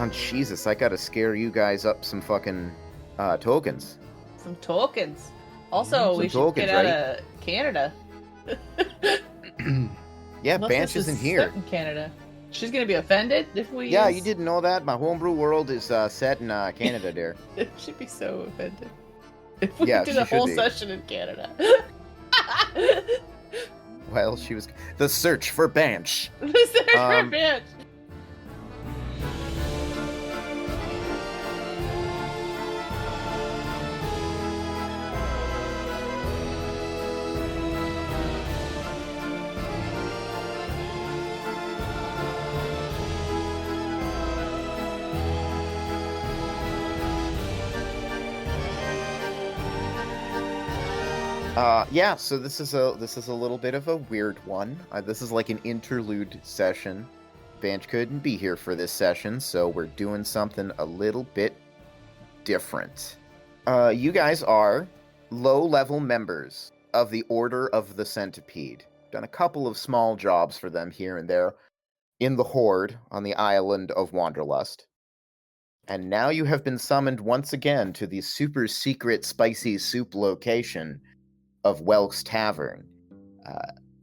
Oh, Jesus, I gotta scare you guys up some fucking tokens. Some tokens. Also, we should tokens, get out right? of Canada. Yeah, Unless Bansh this isn't is here. set in Canada. She's gonna be offended if we. Yeah, you didn't know that? My homebrew world is set in Canada there. She'd be so offended if we Yeah, did she a whole should be. session in Canada. Well, she was... The search for Bansh. The search for Bansh. Yeah, so this is a little bit of a weird one. This is like an interlude session. Bansh couldn't be here for this session, so we're doing something a little bit different. You guys are low-level members of the Order of the Centipede. Done a couple of small jobs for them here and there in the Horde on the island of Wanderlust. And now you have been summoned once again to the super secret spicy soup location of Welk's Tavern.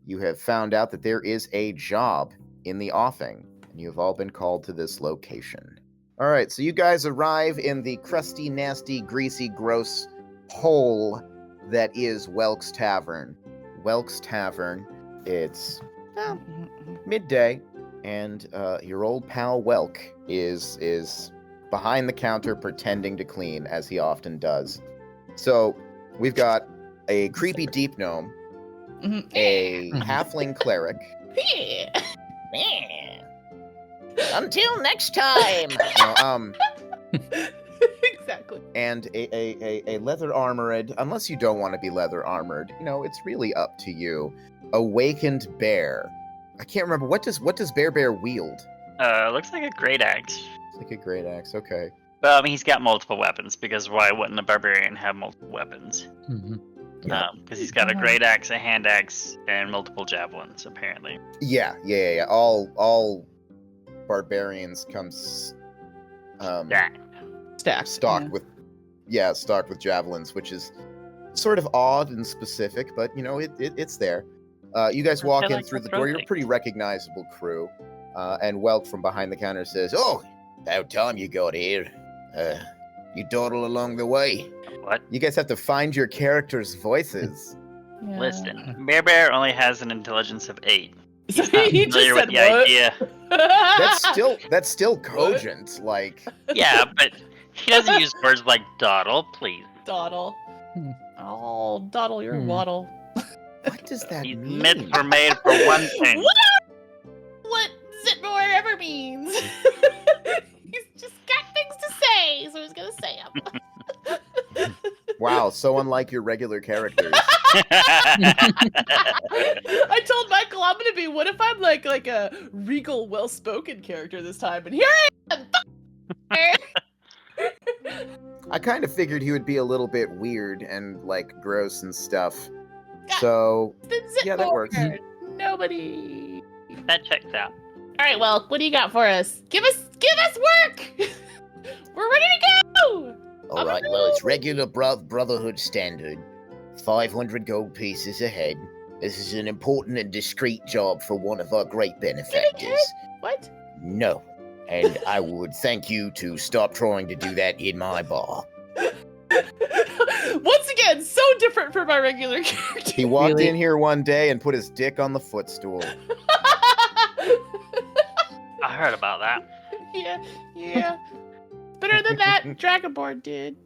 You have found out that there is a job in the offing, and you have all been called to this location. All right, so you guys arrive in the crusty, nasty, greasy, gross hole that is Welk's Tavern. Welk's Tavern, it's midday, and your old pal Welk is behind the counter pretending to clean, as he often does. So, we've got a creepy deep gnome, a halfling cleric. Until next time. Exactly. And a leather armored, unless you don't want to be leather armored, it's really up to you. Awakened bear. I can't remember, what does Bear wield? Looks like a great axe. It's like a great axe, okay. Well, I mean, he's got multiple weapons, because why wouldn't a barbarian have multiple weapons? Because he's got a great axe, a hand axe, and multiple javelins, apparently. Yeah. All barbarians come stocked with javelins, which is sort of odd and specific, but it's there. You guys walk in through the door. You're a pretty recognizable crew, and Welk from behind the counter says, "Oh, about time you got here. You dawdle along the way." What? You guys have to find your characters' voices. Yeah. Listen, Bear only has an intelligence of 8. So He's not he just familiar with said the what? idea. That's still cogent. Like, Yeah, but he doesn't use words like dawdle, please. Dawdle. Oh, Dawdle, you're a waddle. what does that These mean? myths were made for one thing. What Zitmoor ever means. He's just got things to say, so he's gonna say them. Wow, so unlike your regular characters. I told Michael I'm gonna be. What if I'm like a regal, well-spoken character this time? And here I am. I kind of figured he would be a little bit weird and like gross and stuff. So yeah, that works. Nobody. That checks out. All right, well, what do you got for us? Give us work. We're ready to go. All right, well, it's regular Brotherhood standard. 500 gold pieces ahead. This is an important and discreet job for one of our great benefactors. What? No. And I would thank you to stop trying to do that in my bar. Once again, so different from my regular character. He walked in here one day and put his dick on the footstool. I heard about that. Yeah. Better than that Dragonborn did.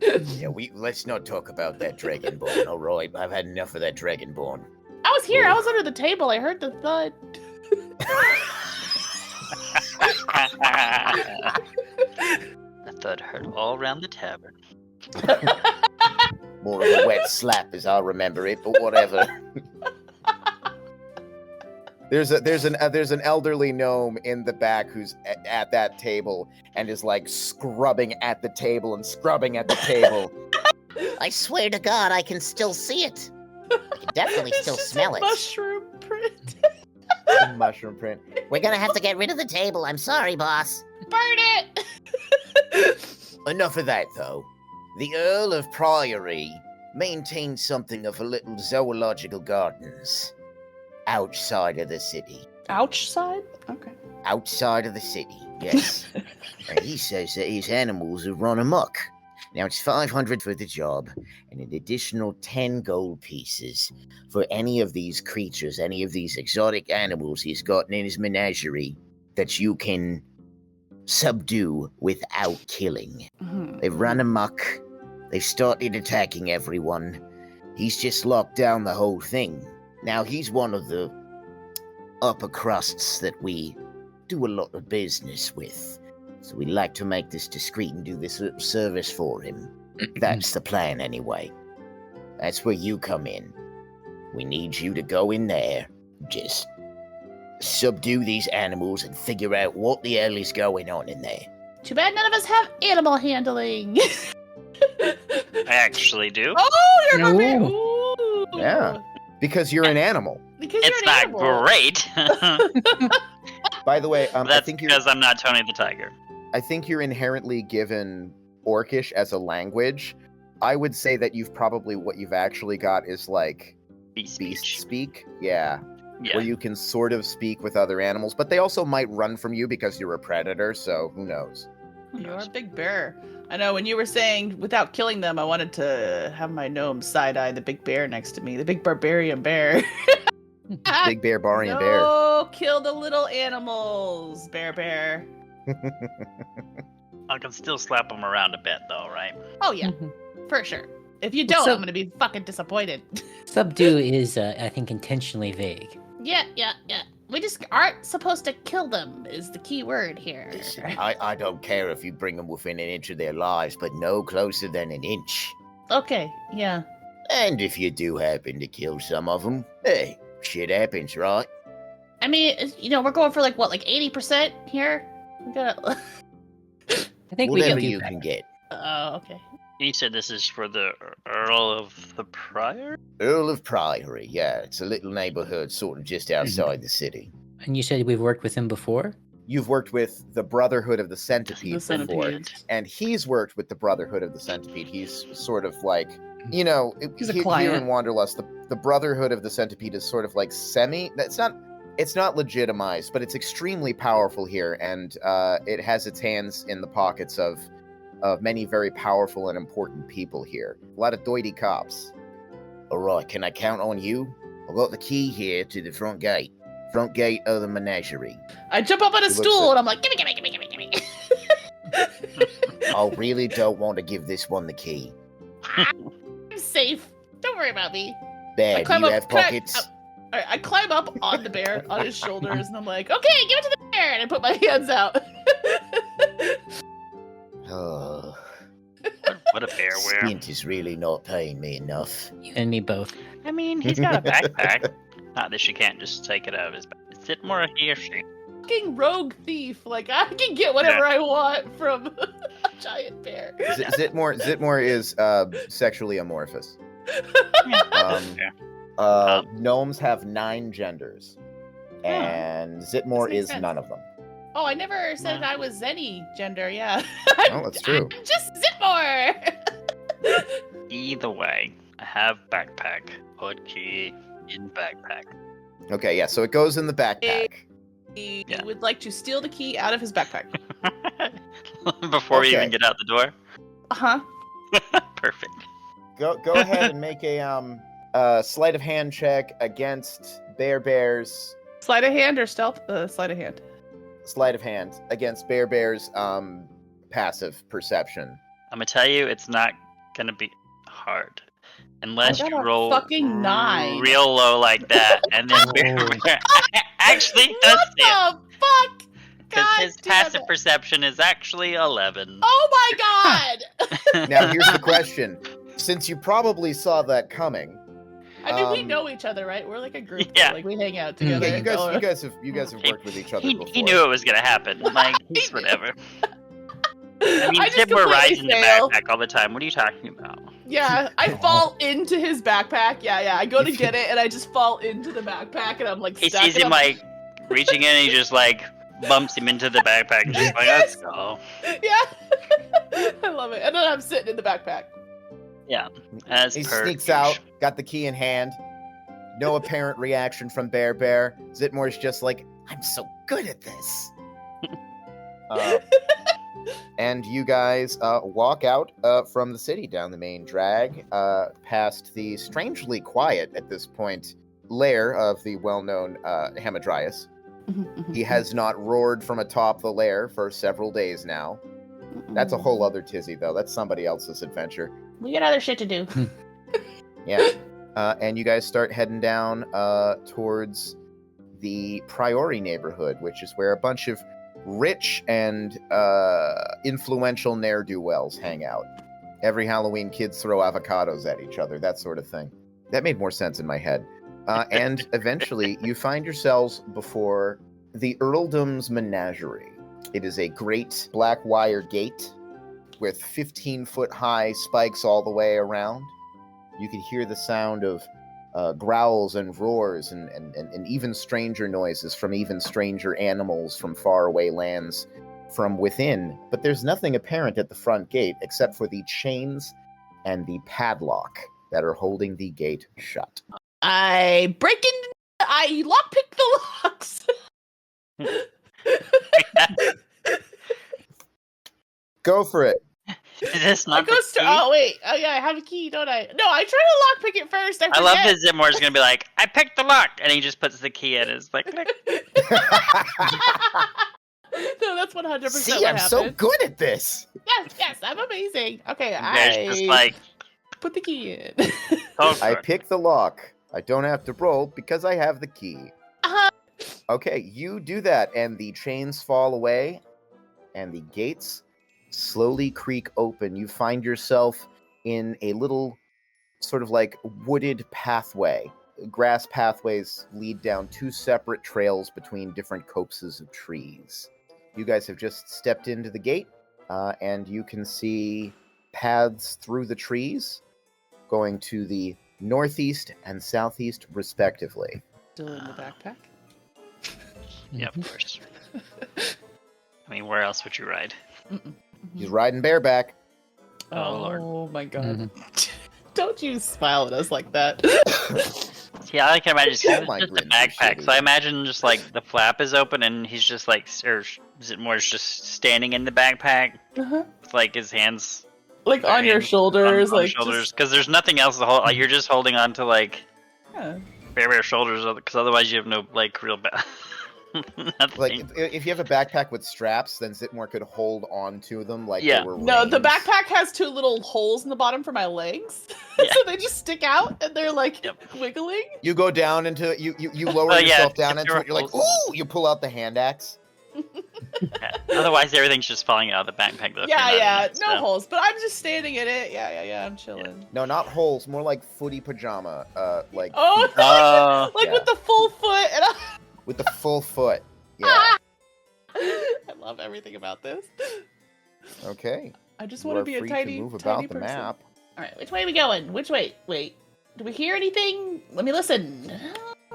Yeah, let's not talk about that Dragonborn, all right? I've had enough of that Dragonborn. I was here. I was under the table. I heard the thud. The thud heard all around the tavern. More of a wet slap as I remember it, but whatever. There's an elderly gnome in the back who's at that table and is like scrubbing at the table and scrubbing at the table. I swear to God, I can still see it. I can definitely It's still just smell a it. mushroom print. Mushroom print. We're gonna have to get rid of the table. I'm sorry, boss. Burn it! Enough of that, though. The Earl of Priory maintains something of a little zoological gardens outside of the city. Outside? Okay. Outside of the city, yes. And he says that his animals have run amok. Now it's 500 for the job, and an additional 10 gold pieces for any of these creatures, any of these exotic animals he's gotten in his menagerie that you can subdue without killing. They've run amok. They've started attacking everyone. He's just locked down the whole thing. Now, he's one of the upper crusts that we do a lot of business with. So we like to make this discreet and do this little service for him. That's the plan, anyway. That's where you come in. We need you to go in there, just subdue these animals and figure out what the hell is going on in there. Too bad none of us have animal handling. I actually do. Oh, you're a No. barbarian. Ooh. Yeah. Because you're an animal. Because It's you're an not animal. great. By the way, I That's think you're because I'm not Tony the Tiger. I think you're inherently given Orcish as a language. I would say that what you've actually got is like Beast beast speech. speak. Yeah. Yeah. Where you can sort of speak with other animals, but they also might run from you because you're a predator, so who knows? You're a big bear. I know when you were saying without killing them, I wanted to have my gnome side-eye the big bear next to me, the big barbarian bear. Big bear, barbarian bear. No, kill the little animals, bear. I can still slap him around a bit, though, right? Oh yeah, for sure. If you don't, So- I'm gonna be fucking disappointed. Subdue is, I think, intentionally vague. Yeah. We just aren't supposed to kill them is the key word here. Listen, I don't care if you bring them within an inch of their lives, but no closer than an inch. Okay, yeah. And if you do happen to kill some of them, hey, shit happens, right? I mean, we're going for like 80% here? We gotta... I think we Whatever can do you that. can get. Oh, okay. You said this is for the Earl of the Prior? Earl of Priory, yeah, it's a little neighborhood sort of just outside the city. And you said we've worked with him before? You've worked with the Brotherhood of the Centipede The before, centipede. and he's worked with the Brotherhood of the Centipede. He's sort of like, you know, He's a here client. in Wanderlust, the Brotherhood of the Centipede is sort of like it's not legitimized, but it's extremely powerful here, and it has its hands in the pockets of many very powerful and important people here. A lot of doity cops. All right, can I count on you? I've got the key here to the front gate. Front gate of the menagerie. I jump up on a He looks stool at- and I'm like, gimme. I really don't want to give this one the key. I'm safe. Don't worry about me. Bear, do climb you up- have can I- pockets? All right, I climb up on the bear, on his shoulders, and I'm like, okay, give it to the bear, and I put my hands out. Oh, What a bear wear. Squint is really not paying me enough. You and me both. I mean, he's got a backpack. Not that she can't just take it out of his back. Is it more he or she? Fucking rogue thief. Like, I can get whatever I want from a giant bear. Zitmoor is sexually amorphous. Yeah. Gnomes have 9 genders, and Zitmoor makes is sense. none of them. Oh, I never said Yeah. I was any gender, yeah. Oh, that's true. I'm just Zitmoor! Either way, I have backpack. Put key in backpack. Okay, yeah, so it goes in the backpack. He Yeah. would like to steal the key out of his backpack. Before we Okay. even get out the door. Uh-huh. Perfect. Go ahead and make a sleight of hand check against Bear's Sleight of hand or stealth? Sleight of hand. sleight of hand against Bear's passive perception. I'm gonna tell you, it's not gonna be hard. Unless I got you a roll fucking 9. real low like that, and then Bear actually does What it. the fuck? Because God his damn passive it. perception is actually 11. Oh my god! Now, here's the question. Since you probably saw that coming, I mean, we Um, know each other, right? We're like a group. Yeah. Like, we hang out Yeah, together. yeah, you guys have He- worked with each other before. He knew it was gonna happen. Like, he's whatever. I mean, I just Zitmoor rides completely in the fail. backpack all the time. What are you talking about? Yeah, I fall into his backpack. Yeah. I go to get it, and I just fall into the backpack, and I'm like He stacking sees him up. like reaching in, and he just like bumps him into the backpack and just like, let's go. Yeah. I love it. And then I'm sitting in the backpack. Yeah. As He per sneaks usual. out, got the key in hand. No apparent reaction from Bear. Zitmoor's just like, I'm so good at this. And you guys walk out from the city down the main drag, past the strangely quiet at this point lair of the well-known Hamadryas. He has not roared from atop the lair for several days now. That's a whole other tizzy, though. That's somebody else's adventure. We got other shit to do. Yeah. And you guys start heading down towards the Priori neighborhood, which is where a bunch of rich and influential ne'er-do-wells hang out. Every Halloween, kids throw avocados at each other, that sort of thing. That made more sense in my head. And eventually, you find yourselves before the Earldom's Menagerie. It is a great black wire gate with 15-foot-high spikes all the way around. You can hear the sound of growls and roars and even stranger noises from even stranger animals from faraway lands from within. But there's nothing apparent at the front gate except for the chains and the padlock that are holding the gate shut. I lockpick the locks. Go for it. Is this I not go the st- key? Oh wait, oh yeah, I have a key, don't I? No, I try to lockpick it first. I love that Zitmoor's gonna be like, I picked the lock, and he just puts the key in. It's like, click. No, that's 100% See, what I'm happened. so good at this. Yes, I'm amazing. Okay, There's just like, put the key in. oh, I pick the lock. I don't have to roll because I have the key. Uh-huh. Okay, you do that, and the chains fall away, and the gates slowly creak open. You find yourself in a little sort of like wooded pathway. Grass pathways lead down two separate trails between different copses of trees. You guys have just stepped into the gate, and you can see paths through the trees going to the northeast and southeast, respectively. Still in the backpack? yeah, of course. I mean, where else would you ride? He's riding bareback. Oh, Lord. Oh my god. Don't you smile at us like that. Yeah, I can imagine it's Oh my just a goodness, backpack. shitty. So I imagine just like the flap is open and he's just like, or Zitmoor's just standing in the backpack Uh-huh. with like his hands Like on your shoulders, on like shoulders, because there's nothing else to hold. Like, you're just holding on to like yeah. bare shoulders, because otherwise you have no like real nothing. Like, if you have a backpack with straps, then Zitmoor could hold on to them like Yeah. they were No, the reins. backpack has two little holes in the bottom for my legs. Yeah. So they just stick out and they're like Yep. wiggling. You go down into it, you lower Well, yeah, yourself down if into there it, you're like, are holes- ooh! You pull out the hand axe. Yeah. Otherwise everything's just falling out of the backpack. Though, if you're Yeah, not in yeah. it, No so. holes. But I'm just standing in it. Yeah, I'm chilling. No, not holes, more like footy pajama. Like Oh, feet Oh, like yeah. with the full foot. And with the full foot. Yeah. I love everything about this. Okay. I just You want to are be a free tiny, to move tiny about the person. map. All right, which way are we going? Which way? Wait, do we hear anything? Let me listen.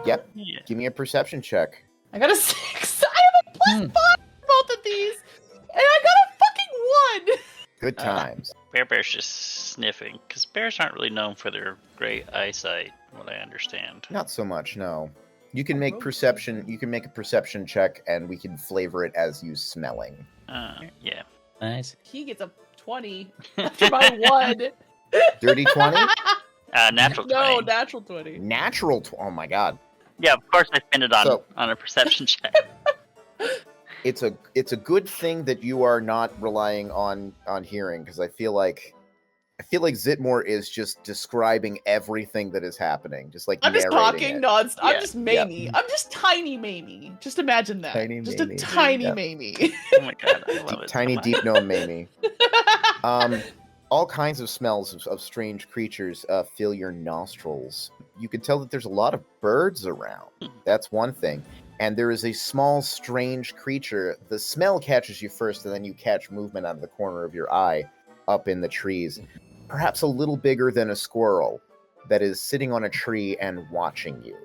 Yep. yeah. Give me a perception check. I got a 6. I have a +5 for both of these, and I got a fucking 1. Good times. Bear's just sniffing, because bears aren't really known for their great eyesight, what I understand. Not so much, no. You can make perception. You can make a perception check, and we can flavor it as you smelling. Yeah. Nice. He gets a 20 after my 1. Dirty 20? Natural 20. No, natural 20. Natural. Oh my god. Yeah, of course I spend it on So- on a perception check. It's a good thing that you are not relying on hearing, because I feel like Zitmoor is just describing everything that is happening, just like I'm just narrating talking it. nonstop. I'm Yeah, just Mamie. I'm just tiny Mamie. Just imagine that. Tiny just Mamie. a tiny Yeah. Mamie. Oh my god, I love it. Tiny so much. deep gnome Mamie. All kinds of smells of strange creatures fill your nostrils. You can tell that there's a lot of birds around. That's one thing. And there is a small, strange creature. The smell catches you first, and then you catch movement out of the corner of your eye up in the trees. Perhaps a little bigger than a squirrel that is sitting on a tree and watching you.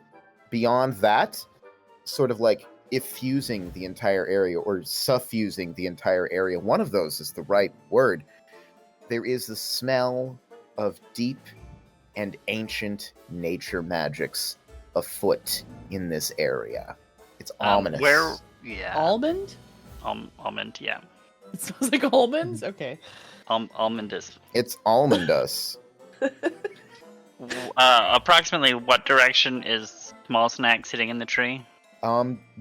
Beyond that, sort of like effusing the entire area or suffusing the entire area. One of those is the right word. There is the smell of deep and ancient nature magics afoot in this area. It's ominous. Almond? Almond, yeah. It smells like almonds? Okay. Almondous. It's Almondous. Approximately what direction is Small Snack sitting in the tree?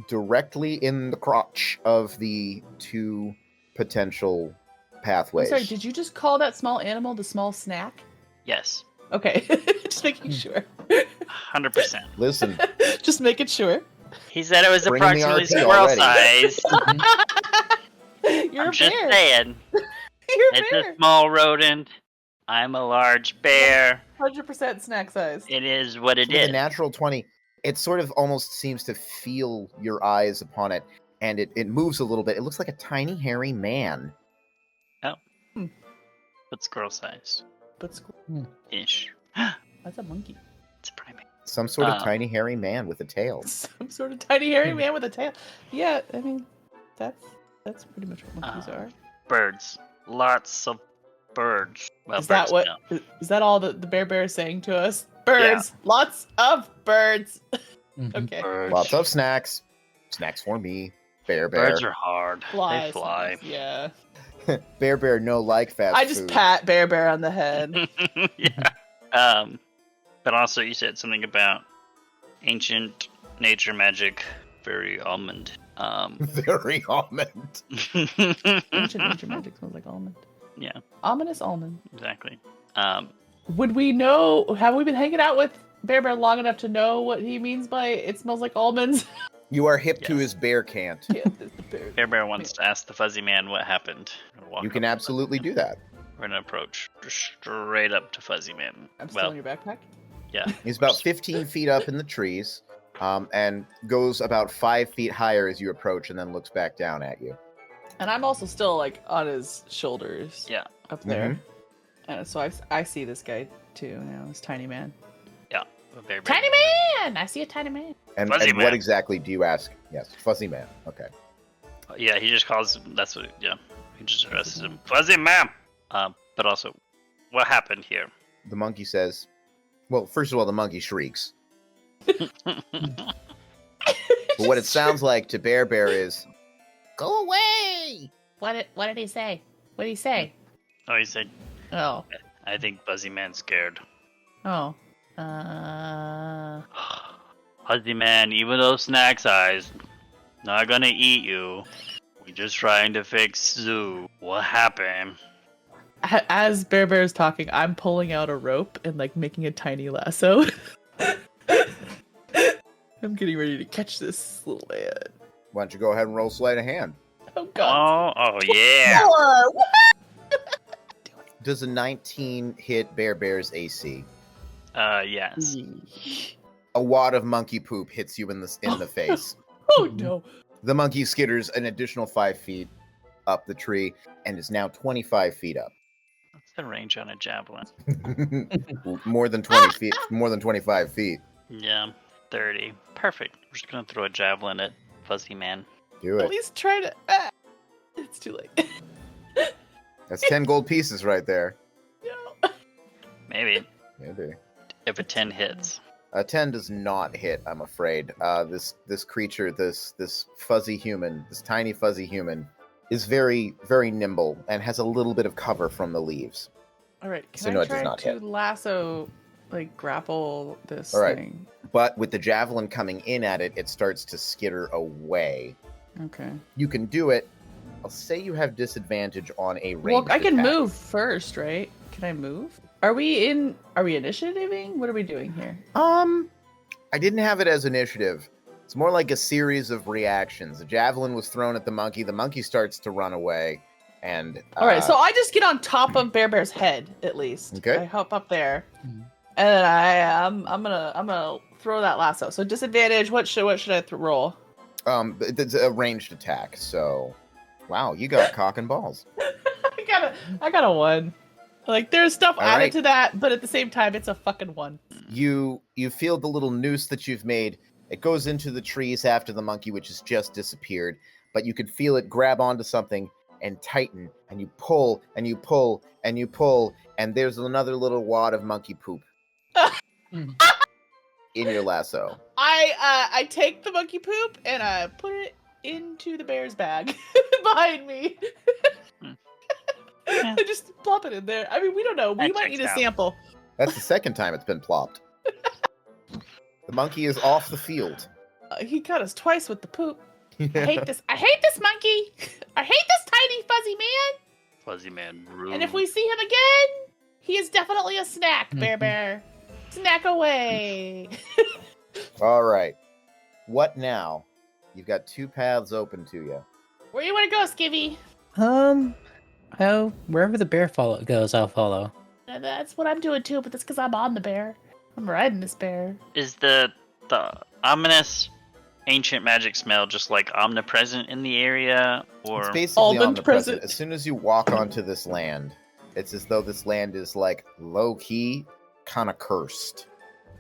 Directly in the crotch of the two potential pathways. I'm sorry, did you just call that small animal the small snack? Yes. Okay, just making sure. 100%. Listen, Just making sure. He said it was Bring in the approximately RP squirrel already. sized. You're I'm a just bear. saying. You're a It's bear. a small rodent. I'm a large bear. 100% snack size. It is what it with a is. natural 20, it sort of almost seems to feel your eyes upon it, and it moves a little bit. It looks like a tiny, hairy man. But squirrel size But school. ish. That's a monkey. It's a primate. Some sort of tiny, hairy man with a tail. Some sort of tiny hairy man with a tail. Yeah, I mean, that's pretty much what monkeys are. Birds. Lots of birds. Well, Is that birds, what? no. Is that all the bear is saying to us? Birds. Lots of birds. Okay. Birds. Lots of snacks. Snacks for me. Bear. Birds are hard. Fly. They fly. Yeah. Bear, no like fast I just food. pat Bear on the head. Yeah. But also you said something about ancient nature magic, very almond. Very almond. Ancient nature magic smells like almond. Yeah, Ominous almond. exactly. Would we know? Have we been hanging out with Bear long enough to know what he means by it smells like almonds? You are hip to Yes. his bear cant. Yeah, this is the Bear wants to ask the fuzzy man what happened. Walk You can up. absolutely do that. We're gonna approach straight up to Fuzzy Man. I'm still Well, in your backpack. yeah. He's about 15 feet up in the trees, and goes about 5 feet higher as you approach, and then looks back down at you. And I'm also still like on his shoulders. Yeah. Up there. And so I see this guy too now, this tiny man. Bear. Tiny man! I see a tiny man. And Fuzzy what man. exactly do you ask? Yes, fuzzy man. Okay. Yeah, he just calls him. That's what. Yeah, he just addresses him, Fuzzy Man. But also, what happened here? The monkey says, well, first of all, the monkey shrieks. But what it sounds like to Bear is, Go away! What did he say? What did he say? Oh, he said, Oh. "I think Fuzzy Man's scared." Oh. Fuzzy Man, even though snack size, not gonna eat you. We're just trying to fix Zoo. What happened? As Bear is talking, I'm pulling out a rope and like making a tiny lasso. I'm getting ready to catch this little man. why don't you go ahead and roll sleight of hand? Oh god. Oh yeah. Does a 19 hit Bear's AC? Yes. A wad of monkey poop hits you in the face. Oh no. The monkey skitters an additional 5 feet up the tree and is now 25 feet up. What's the range on a javelin? More than 20 feet, more than 25 feet. Yeah, 30. Perfect. We're just gonna throw a javelin at Fuzzy Man. Do At it. least try to. It's too late. That's 10 gold pieces right there. No. Maybe Maybe. if a 10 hits. A 10 does not hit, I'm afraid. This creature, this fuzzy human, this tiny fuzzy human, is very, very nimble and has a little bit of cover from the leaves. All right. Can So I no, it does try not to hit. lasso, like grapple this All right. thing? But with the javelin coming in at it, it starts to skitter away. Okay. You can do it. I'll say you have disadvantage on a range. Well, I can move first, right? Can I move? Are we initiativing? What are we doing here? I didn't have it as initiative. It's more like a series of reactions. The javelin was thrown at the monkey starts to run away, and All right, so I just get on top of Bear's head at least. Okay. I hop up there, Mhm. and then I'm gonna throw that lasso. So disadvantage. What should I roll? it's a ranged attack. So, wow, you got cock and balls. I got a 1. Like there's stuff All added right. to that, but at the same time, it's a fucking 1. You feel the little noose that you've made It goes into the trees after the monkey, which has just disappeared, but you can feel it grab onto something and tighten, and you pull, and you pull, and you pull, and there's another little wad of monkey poop in your lasso. I take the monkey poop and I put it into the bear's bag behind me. I just plop it in there. I mean, we don't know. We might need a sample. That's the second time it's been plopped. The monkey is off the field. He got us twice with the poop. I hate this. I hate this monkey. I hate this tiny fuzzy man. Fuzzy man rude. And if we see him again, he is definitely a snack, Bear. Snack away. All right. What now? You've got 2 paths open to you. Where you want to go, Skivvy? Oh, wherever the bear goes, I'll follow. That's what I'm doing too, but that's because I'm on the bear. I'm riding this bear. Is the ominous ancient magic smell just like omnipresent in the area, or It's basically omnipresent. As soon as you walk onto this land, it's as though this land is like low-key, kind of cursed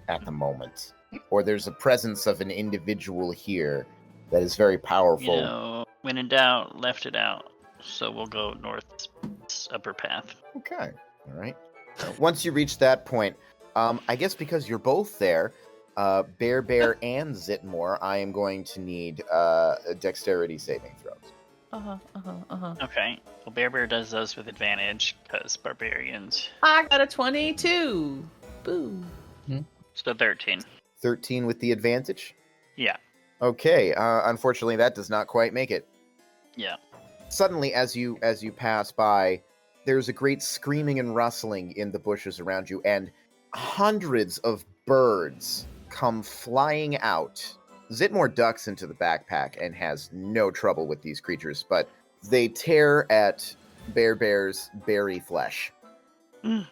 at the moment. Or there's a presence of an individual here that is very powerful. you know, when in doubt, left it out. So we'll go north upper path. Okay. All right. Once you reach that point, I guess because you're both there, Bear and Zitmoor, I am going to need dexterity saving throws. Okay. Well, Bear does those with advantage because barbarians. I got a 22. Boo. So 13. 13 with the advantage? Yeah. Okay. Unfortunately, that does not quite make it. Yeah. Suddenly, as you pass by, there's a great screaming and rustling in the bushes around you, and hundreds of birds come flying out. Zitmoor ducks into the backpack and has no trouble with these creatures, but they tear at Bear's berry flesh. And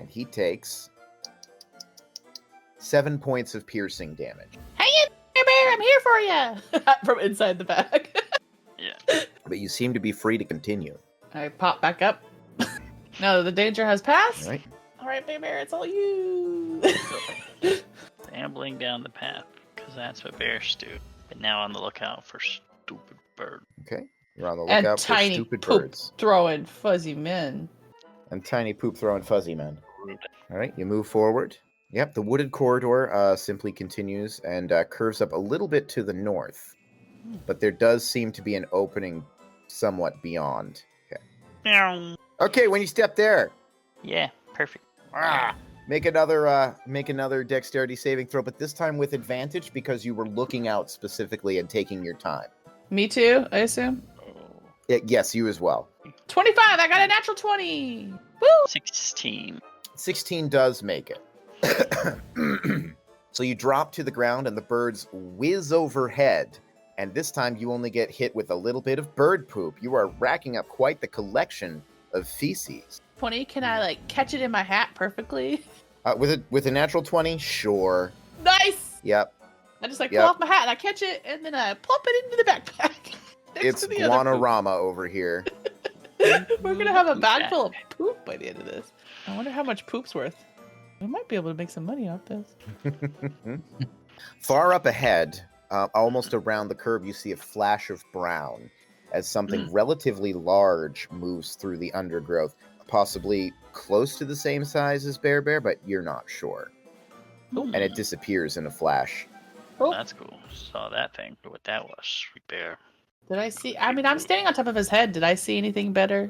he takes 7 points of piercing damage. Hang in, Bear, I'm here for you. From inside the bag. Yeah. But you seem to be free to continue. I pop back up. Now that the danger has passed. All right. All right, Bear, it's all you. Ambling down the path, because that's what bears do. But now on the lookout for stupid bird. Okay. You're on the And lookout for tiny stupid poop birds. throwing fuzzy men. And tiny poop throwing fuzzy men. All right, you move forward. Yep, the wooded corridor simply continues and curves up a little bit to the north. But there does seem to be an opening somewhat beyond. Okay. Meow. Okay, when you step there, Yeah, perfect. make another dexterity saving throw, but this time with advantage because you were looking out specifically and taking your time. Me too, I assume. Yes, you as well. 25, I got a natural 20. Woo! 16. 16 does make it. So you drop to the ground and the birds whiz overhead. And this time you only get hit with a little bit of bird poop. You are racking up quite the collection of feces. 20, can I catch it in my hat perfectly? With a natural 20, sure. Nice! Yep. I just pull off my hat and I catch it and then I plop it into the backpack. It's Guanorama over here. We're gonna have a bag full of poop by the end of this. I wonder how much poop's worth. We might be able to make some money off this. Far up ahead, almost around the curve, you see a flash of brown as something relatively large moves through the undergrowth, possibly close to the same size as Bear, but you're not sure. And it disappears in a flash. Oh. That's cool. Saw that thing. What that was. Sweet bear. Did I see? I mean, I'm standing on top of his head. Did I see anything better?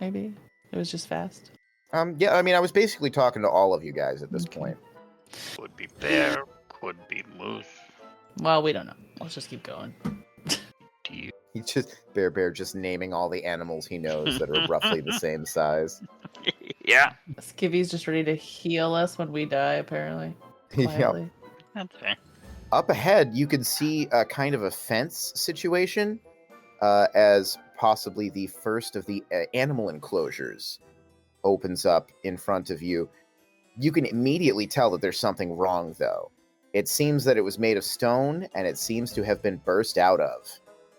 Maybe it was just fast. Yeah, I mean, I was basically talking to all of you guys at this point. Could be bear. Could be moose. Well, we don't know. Let's just keep going. Deer. He's just Bear just naming all the animals he knows that are roughly the same size. Yeah. Skivvy's just ready to heal us when we die, apparently. Yep. Quietly. That's fair. Up ahead, you can see a kind of a fence situation as possibly the first of the animal enclosures opens up in front of you. You can immediately tell that there's something wrong, though. It seems that it was made of stone, and it seems to have been burst out of,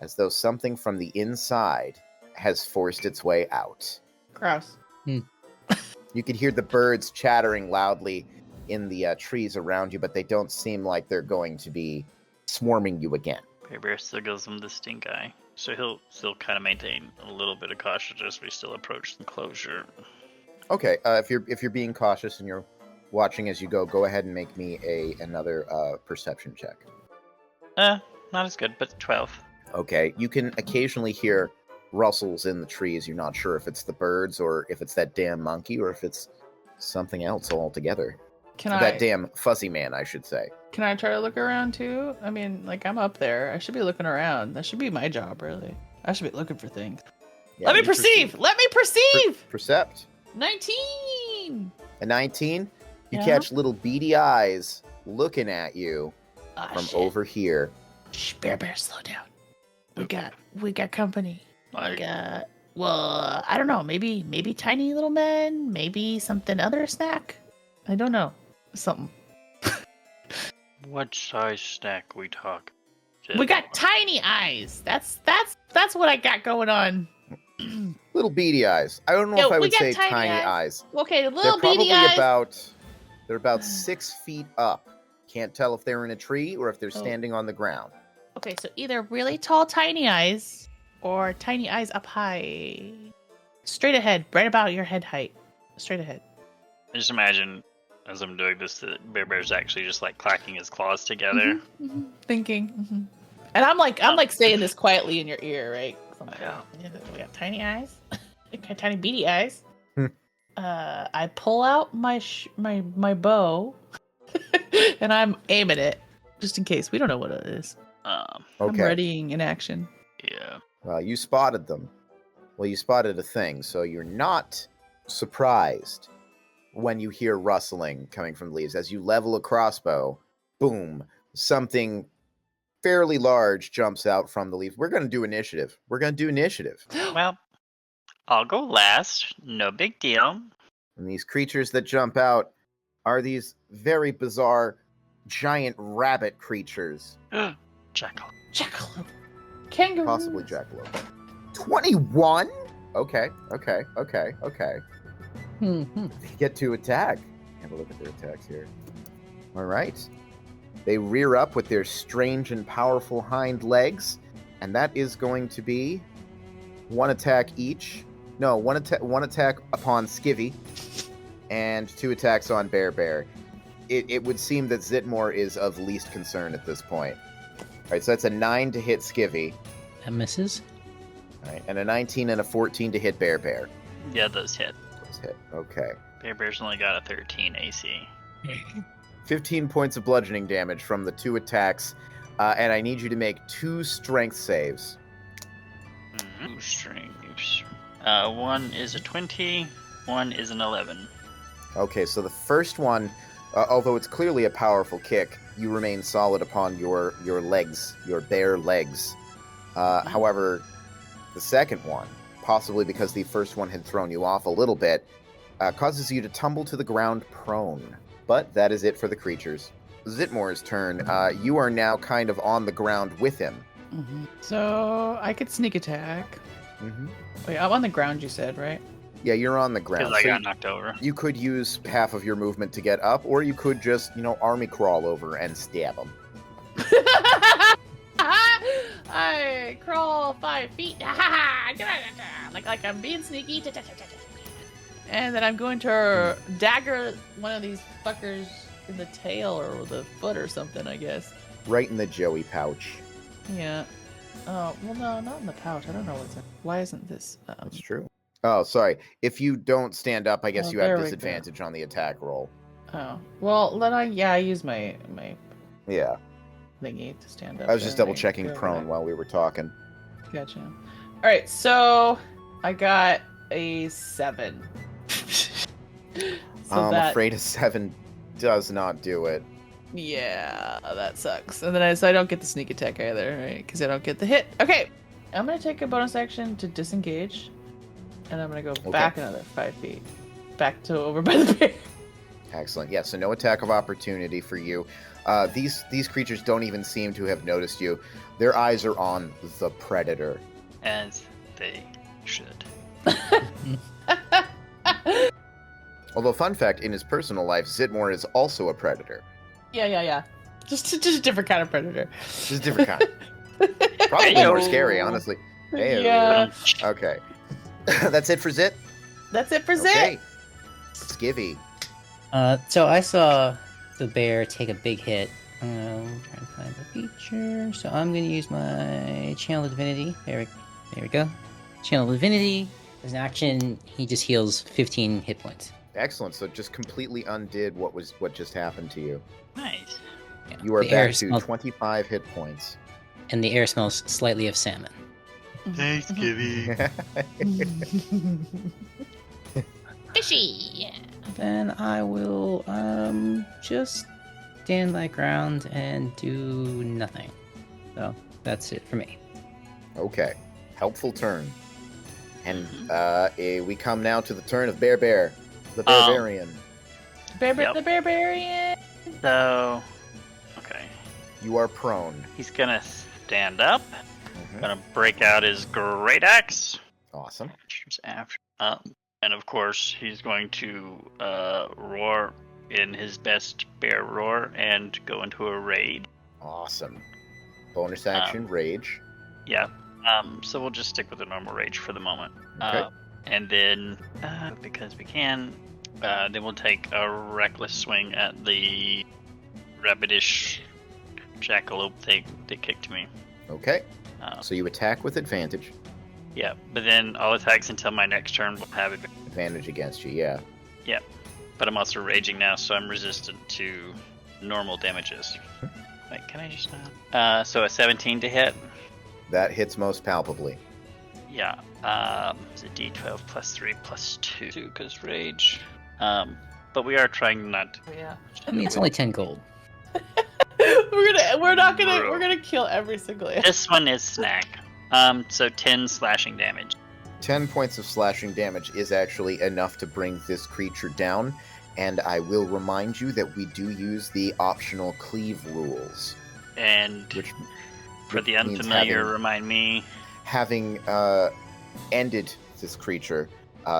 as though something from the inside has forced its way out. Gross. You can hear the birds chattering loudly, in the trees around you, but they don't seem like they're going to be swarming you again. Bear still gives him the stink eye, so he'll still kind of maintain a little bit of caution as we still approach the enclosure. Okay, if you're being cautious and you're watching as you go ahead and make me another perception check. Not as good, but 12. Okay, you can occasionally hear rustles in the trees. You're not sure if it's the birds or if it's that damn monkey or if it's something else altogether. That damn fuzzy man, I should say. Can I try to look around too? I mean, like, I'm up there. I should be looking around. That should be my job, really. I should be looking for things. Yeah, Let me perceive! Let me perceive! Percept. 19! A 19? You Yeah. catch little beady eyes looking at you Ah, from shit. over here. Shh, Bear, slow down. We got company. Like, Well, I don't know. Maybe tiny little men. Maybe something other snack. I don't know. Something. what size snack we talk? We got tiny eyes. That's what I got going on. Little beady eyes. I don't know Yo, if I we would got say tiny tiny eyes. eyes. Okay, They're little probably beady eyes. about 6 feet up. Can't tell if they're in a tree or if they're Oh. standing on the ground. Okay, so either really tall tiny eyes or tiny eyes up high. Straight ahead, right about your head height. Straight ahead. I just imagine as I'm doing this that Bear's actually just like clacking his claws together. Thinking. And I'm like saying this quietly in your ear, right? 'Cause I'm like, Yeah. we got tiny eyes. We got tiny beady eyes. Hmm. I pull out my bow and I'm aiming it just in case. We don't know what it is. I'm Okay. readying in action. Yeah. Well, you spotted them. Well, you spotted a thing, so you're not surprised when you hear rustling coming from the leaves. As you level a crossbow, boom, something fairly large jumps out from the leaves. We're going to do initiative. Well, I'll go last. No big deal. And these creatures that jump out are these very bizarre giant rabbit creatures. Jackal. Jackalope. Kangaroo. Possibly jackalope. 21? Okay. Mhm. They get to attack. Have a look at their attacks here. All right. They rear up with their strange and powerful hind legs, and that is going to be one attack each. No, one attack upon Skivvy, and 2 attacks on Bear. It would seem that Zitmoor is of least concern at this point. All right, so that's a 9 to hit Skivvy. That misses. All right, and a 19 and a 14 to hit Bear. Yeah, those hit. Those hit. Okay. Bear's only got a 13 AC. 15 points of bludgeoning damage from the 2 attacks, and I need you to make 2 strength saves. Two strings. One is a 20, one is an 11. Okay, so the first one, although it's clearly a powerful kick, you remain solid upon your legs, your bare legs. However, the second one, possibly because the first one had thrown you off a little bit, causes you to tumble to the ground prone. But that is it for the creatures. Zitmoor's turn. You are now kind of on the ground with him. So I could sneak attack. Mm-hmm. Wait, I'm on the ground, you said, right? Yeah, you're on the ground. Because I So got knocked over. you could use half of your movement to get up, or you could just, army crawl over and stab him. I crawl 5 feet. like I'm being sneaky. And then I'm going to dagger one of these fuckers in the tail or the foot or something, I guess. Right in the Joey pouch. Yeah. Oh, well, no, not in the pouch. I don't know what's in. Why isn't this? That's true. Oh, sorry. If you don't stand up, I guess Oh, you there have we go. disadvantage on the attack roll. Oh, well, then I use my Yeah. thingy to stand up. I was just there. double checking Go prone back. while we were talking. Gotcha. All right, so I got a 7. I'm afraid a 7 does not do it. Yeah, that sucks. And then I don't get the sneak attack either, right? Because I don't get the hit. Okay, I'm gonna take a bonus action to disengage, and I'm gonna go back another 5 feet, back to over by the bear. Excellent. Yeah, so no attack of opportunity for you. These creatures don't even seem to have noticed you. Their eyes are on the predator. As they should. Although, fun fact, in his personal life, Zitmoor is also a predator. Yeah. Just a different kind of predator. Just a different kind. Probably Hey-o. more scary, honestly. Hey, Yeah. Okay. That's it for Zit? That's it for Zit. Okay. Skivvy. So I saw the bear take a big hit. I'm trying to find the feature. So I'm going to use my Channel of Divinity. There we go. Channel of Divinity. As an action, he just heals 15 hit points. Excellent. So just completely undid what just happened to you. Nice. Yeah. You are The air back to smells- 25 hit points. And the air smells slightly of salmon. Thanks, Skivvy. Fishy. Then I will just stand my ground and do nothing. So that's it for me. Okay. Helpful turn. And we come now to the turn of Bear, the Barbarian. Yep. The barbarian. So, okay. You are prone. He's gonna stand up. Gonna break out his great axe. Awesome. Which is after. And of course, he's going to roar in his best bear roar and go into a raid. Awesome. Bonus action, Rage. Yeah. So we'll just stick with the normal rage for the moment. Okay. And then, because we can, then we'll take a reckless swing at the rabbitish jackalope thing that kicked me. Okay. So you attack with advantage. Yeah, but then all attacks until my next turn will have advantage. Advantage against you, yeah. Yeah, but I'm also raging now, so I'm resistant to normal damages. Wait, can I just not? So a 17 to hit. That hits most palpably. Yeah. It's a D12 plus 3 plus 2 because rage. But we are trying not to. Yeah. I mean, it's only 10 gold. We're gonna kill every single animal. This one is snack. So 10 slashing damage. 10 points of slashing damage is actually enough to bring this creature down, and I will remind you that we do use the optional cleave rules, And which for the means unfamiliar, remind me. having ended this creature,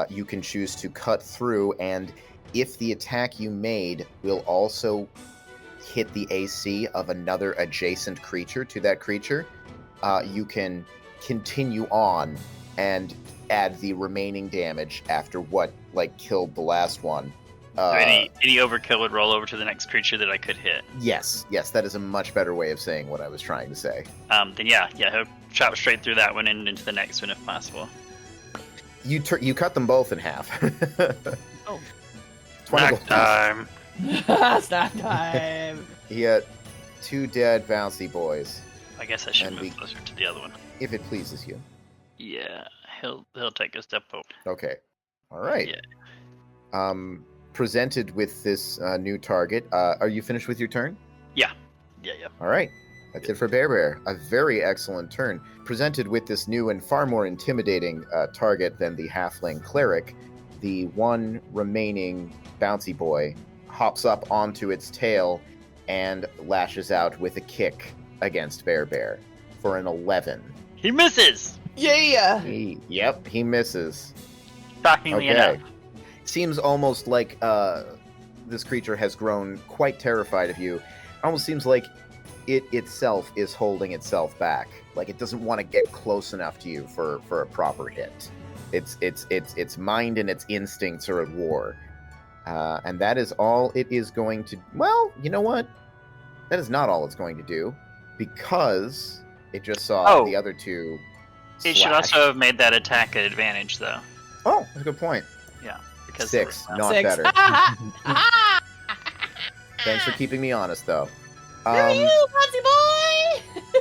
you can choose to cut through, and if the attack you made will also hit the AC of another adjacent creature to that creature, you can continue on and add the remaining damage after what killed the last one. So any overkill would roll over to the next creature that I could hit. Yes, that is a much better way of saying what I was trying to say. Then yeah, he'll chop straight through that one and into the next one if possible. You cut them both in half. Oh. 20 Snack gold. time. Snack time. He had 2 dead bouncy boys, I guess I should And move closer to the other one. if it pleases you. Yeah, he'll take a step over. Okay. All right. Yeah. Presented with this new target, are you finished with your turn? Yeah. All right. That's it for Bear. A very excellent turn. Presented with this new and far more intimidating target than the halfling cleric, the one remaining bouncy boy hops up onto its tail and lashes out with a kick against Bear for an 11. He misses! Yeah. He misses. Shockingly Okay. enough. Seems almost like this creature has grown quite terrified of you. Almost seems like it itself is holding itself back. Like it doesn't want to get close enough to you for a proper hit. Its mind and its instincts are at war. And that is all it is going to... Well, you know what? That is not all it's going to do. Because it just saw the other two It should slash. also have made that attack an advantage, though. Oh, that's a good point. Yeah. Because 6, there was- not 6. better. Thanks for keeping me honest, though. Where are you, Patsy boy?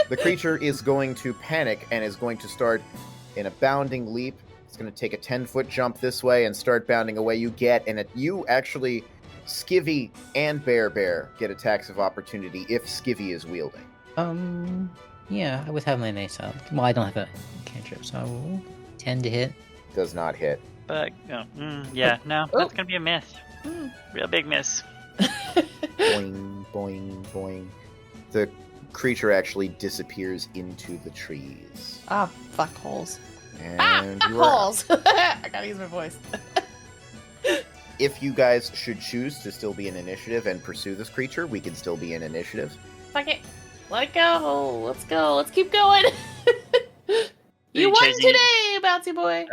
The creature is going to panic and is going to start in a bounding leap. It's going to take a 10-foot jump this way and start bounding away. You actually, Skivvy and Bear get attacks of opportunity if Skivvy is wielding. Yeah, I would have my mace out. Well, I don't have a cantrip, so I will 10 to hit. Does not hit. But, no, that's gonna be a miss. Real big miss. Boing, boing, boing. The creature actually disappears into the trees. Ah, fuck holes. And you are Holes. I gotta use my voice. if you guys should choose to still be in initiative and pursue this creature, we can still be in initiative. Fuck it. Let it go. Let's go. Let's keep going. You won chasing it? today, bouncy boy.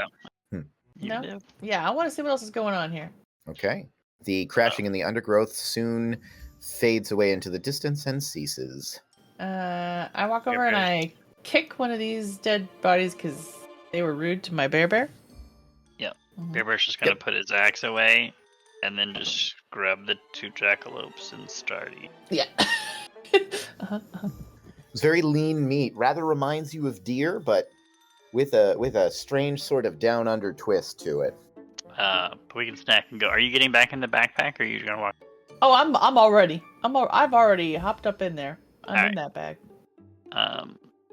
You No? do. Yeah, I want to see what else is going on here. Okay. The crashing in the undergrowth soon fades away into the distance and ceases. I walk over and I kick one of these dead bodies because they were rude to my bear. Yep. Mhm. Bearbear's just gonna put his axe away, and then just grab the 2 jackalopes and start eating. Yeah. Uh-huh. It's very lean meat. Rather reminds you of deer, but with a strange sort of down under twist to it. But we can snack and go. Are you getting back in the backpack, or are you gonna walk? Oh, I've already hopped up in there. I'm in that bag.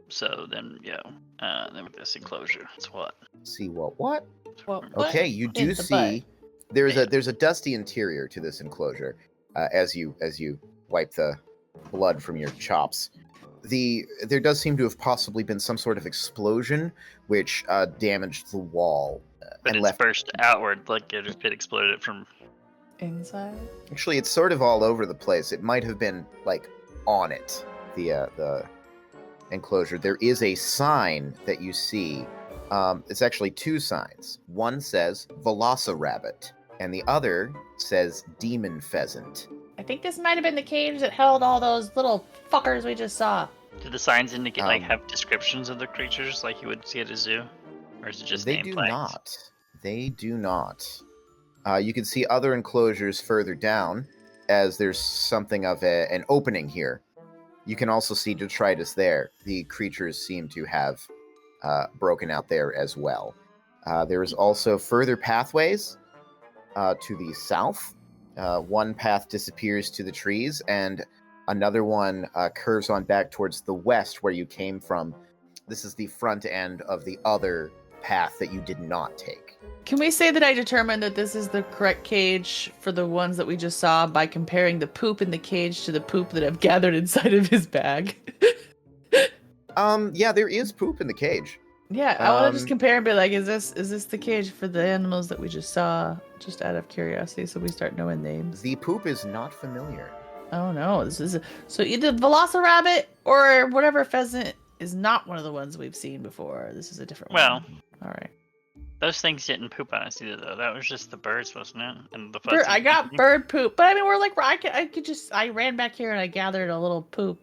So then, then with this enclosure, it's what? See what? Well, what? Okay, you do In the see there's a dusty interior to this enclosure. As you wipe the blood from your chops, there does seem to have possibly been some sort of explosion which damaged the wall But and it's left. burst outward, like it exploded from. Inside? Actually, it's sort of all over the place. It might have been like on it, the enclosure. There is a sign that you see. It's actually 2 signs. One says Velocirabbit, and the other says Demon Pheasant. I think this might have been the cage that held all those little fuckers we just saw. Do the signs indicate have descriptions of the creatures like you would see at a zoo, or is it just They nameplates? do not. They do not. You can see other enclosures further down, as there's something of an opening here. You can also see detritus there. The creatures seem to have broken out there as well. There is also further pathways to the south. One path disappears to the trees, and another one curves on back towards the west where you came from. This is the front end of the other path that you did not take. Can we say that I determined that this is the correct cage for the ones that we just saw by comparing the poop in the cage to the poop that I've gathered inside of his bag? Yeah, there is poop in the cage. Yeah, I want to just compare and be like, is this the cage for the animals that we just saw? Just out of curiosity, so we start knowing names. The poop is not familiar. Oh no, this is so either Velocirabbit or whatever pheasant is not one of the ones we've seen before. This is a different Well, one. All right. those things didn't poop on us either, though. That was just the birds, wasn't it? And the I got bird poop, but I mean, we're like, I ran back here and I gathered a little poop.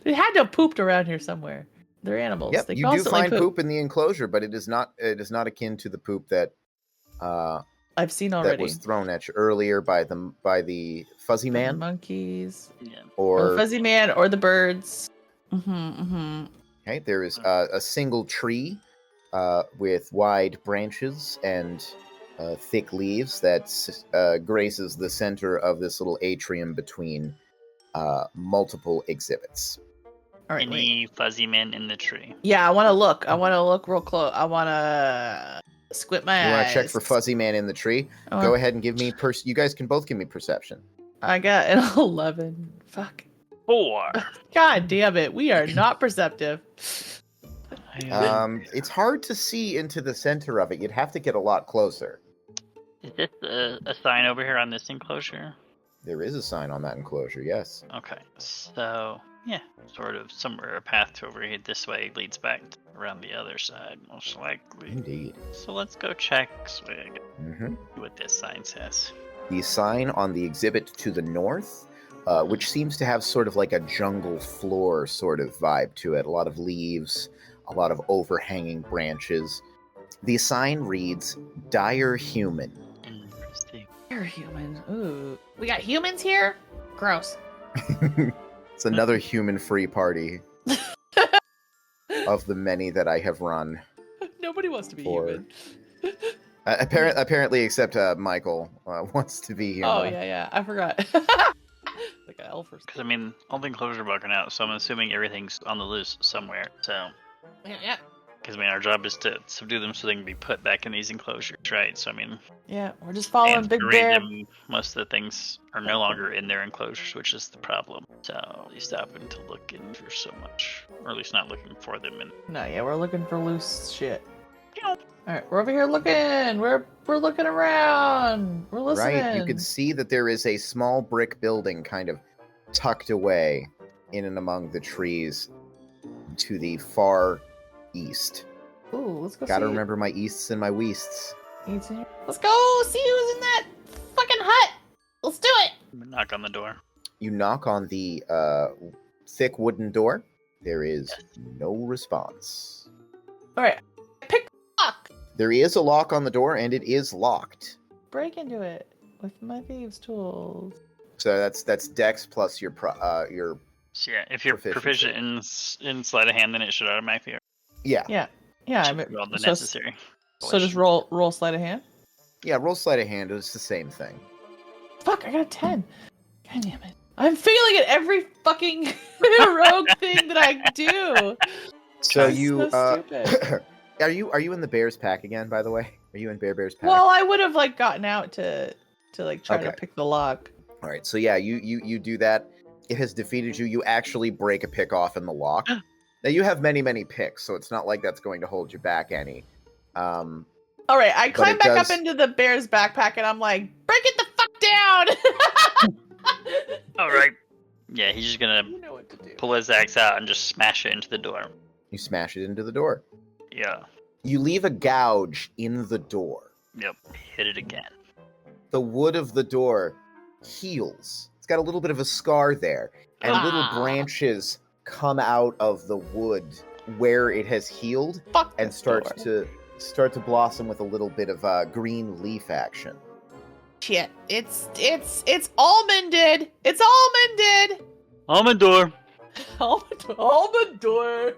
They had to have pooped around here somewhere. They're animals. Yep, They you do constantly find poop in the enclosure, but it is not akin to the poop that I've seen that already. was thrown at you earlier by the fuzzy The man, monkeys, Yeah. or or the fuzzy man, or the birds. Mm-hmm. okay, there is a single tree with wide branches and thick leaves that graces the center of this little atrium between multiple exhibits. All right. wait. Any fuzzy men in the tree? Yeah, I want to look. I want to look real close. I want to squint my eyes. You want to check for fuzzy man in the tree? Go ahead and give me you guys can both give me perception. I got an 11. Fuck. 4. God damn it. We are not perceptive. It's hard to see into the center of it. You'd have to get a lot closer. Is this a sign over here on this enclosure? There is a sign on that enclosure, yes. Okay, so yeah, sort of somewhere a path to over here this way leads back around the other side, most likely. Indeed. So let's go check Swig, Mm-hmm. what this sign says. The sign on the exhibit to the north, which seems to have sort of like a jungle floor sort of vibe to it. A lot of leaves, a lot of overhanging branches. The sign reads, "Dire Human." Interesting. You're human. Ooh. We got humans here? Gross. It's another human-free party of the many that I have run. Nobody wants to be For- human. Apparently, except Michael wants to be human. Oh, yeah. I forgot. Like an elf or Because something. I mean, all the enclosures are broken out, so I'm assuming everything's on the loose somewhere. So, Yeah. because I mean, our job is to subdue them so they can be put back in these enclosures, right? So I mean, Yeah, we're just following and Big to read Bear. them, most of the things are no longer in their enclosures, which is the problem. So at least stopping to look in for so much, or at least not looking for them. And No, yeah, we're looking for loose shit. Alright, we're over here looking. We're looking around. We're listening. Right, you can see that there is a small brick building kind of tucked away in and among the trees to the far east. Ooh, let's go Gotta see. remember my easts and my weasts. Let's go see who's in that fucking hut. Let's do it. Knock on the door. You knock on the thick wooden door. There is no response. Alright, pick the lock. There is a lock on the door, and it is locked. Break into it with my thieves' tools. So that's Dex plus your So yeah, if you're Proficiency. proficient in sleight of hand, then it should automatically Yeah. I mean, roll the so- necessary. So just roll sleight of hand. Yeah, roll sleight of hand. It's the same thing. Fuck, I got a 10. God damn it. I'm failing at every fucking rogue thing that I do. So That's you so stupid. are you in the Bears pack again? By the way, are you in Bear's pack? Well, I would have like gotten out to like try to Okay. pick the lock. All right. So yeah, you do that. It has defeated you. You actually break a pick off in the lock. Now you have many picks, so it's not like that's going to hold you back any. All right, I But climb it back does- up into the bear's backpack and I'm like, break it the fuck down. All right. Yeah, he's just gonna You know what to do. pull his axe out and just smash it into the door. You smash it into the door. Yeah. You leave a gouge in the door. Yep. Hit it again. The wood of the door heals. It's got a little bit of a scar there, and little Ah. branches come out of the wood where it has healed Fuck and this starts door. to blossom with a little bit of green leaf action. Shit. It's almonded. It's almonded. Almond door. Almond door.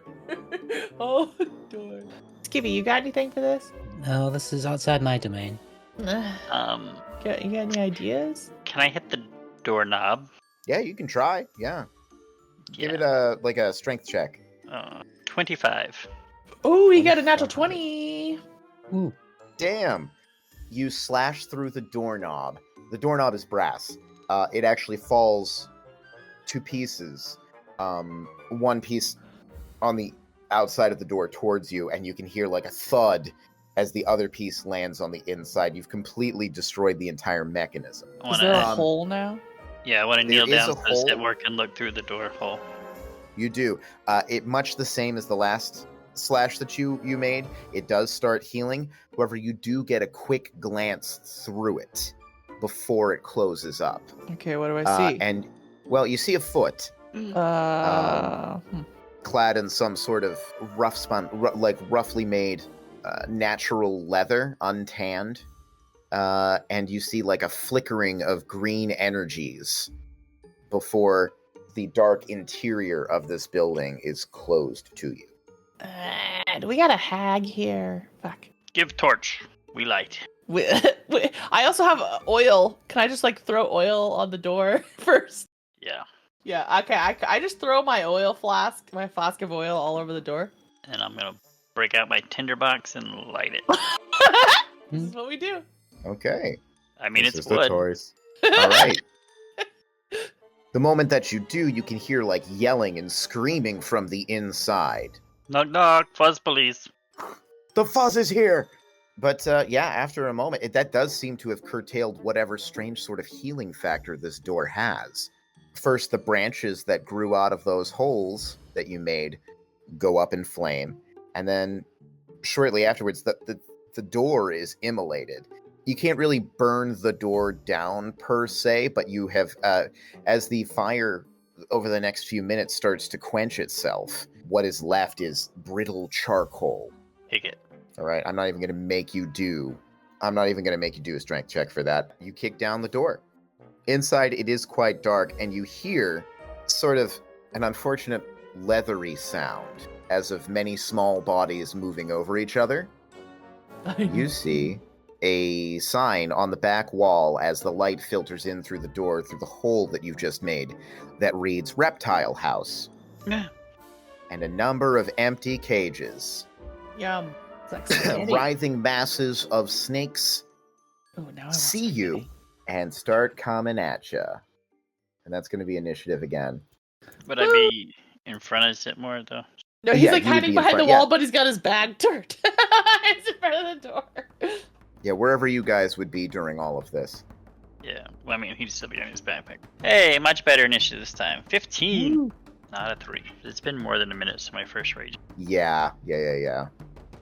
Almond door. Skivvy, you got anything for this? No, this is outside my domain. You Um, got any ideas? can I hit the doorknob? Yeah, you can try. Yeah, give it Yeah. a strength check. 25. Oh, you got a natural 20. Ooh. Damn. You slash through the doorknob. The doorknob is brass. It actually falls to pieces. One piece on the outside of the door towards you, and you can hear like a thud as the other piece lands on the inside. You've completely destroyed the entire mechanism. I Is there a wanna, Um, hole now? yeah, I want to there kneel is down a so hole. Zitmoor can look through the door hole. You do. It much the same as the last slash that you made. It does start healing. However, you do get a quick glance through it before it closes up. Okay, what do I see? And well, you see a foot clad in some sort of roughly made natural leather, untanned. And you see like a flickering of green energies before the dark interior of this building is closed to you. Do we got a hag here? Fuck. Give torch. We light. I also have oil. Can I just like throw oil on the door first? Yeah. Yeah, okay. I just throw my flask of oil all over the door. And I'm going to break out my tinderbox and light it. This is what we do. Okay. I mean, This it's is the wood. choice. All right. The moment that you do, you can hear like yelling and screaming from the inside. Knock, knock. Fuzz police. The fuzz is here! But yeah, after a moment, that does seem to have curtailed whatever strange sort of healing factor this door has. First, the branches that grew out of those holes that you made go up in flame, and then shortly afterwards, the door is immolated. You can't really burn the door down per se, but you have, as the fire over the next few minutes starts to quench itself, what is left is brittle charcoal. Take it. All right, I'm not even going to make you do a strength check for that. You kick down the door. Inside, it is quite dark, and you hear sort of an unfortunate leathery sound as of many small bodies moving over each other. You see a sign on the back wall as the light filters in through the door, through the hole that you've just made, that reads Reptile House. Yeah. And a number of empty cages. Yum. It's Writhing masses of snakes Oh, now I want see some you spaghetti. and start coming at you. And that's going to be initiative again. Would I be in front of Zitmoor, though? No, he's Yeah, like you would hiding be in behind the front, wall, yeah. but he's got his bag turned. It's in front of the door. Yeah, wherever you guys would be during all of this. Yeah. Well, I mean, he'd still be on his backpack. Hey, much better initiative this time. 15. Woo. Not a 3. It's been more than a minute since my first rage, Yeah.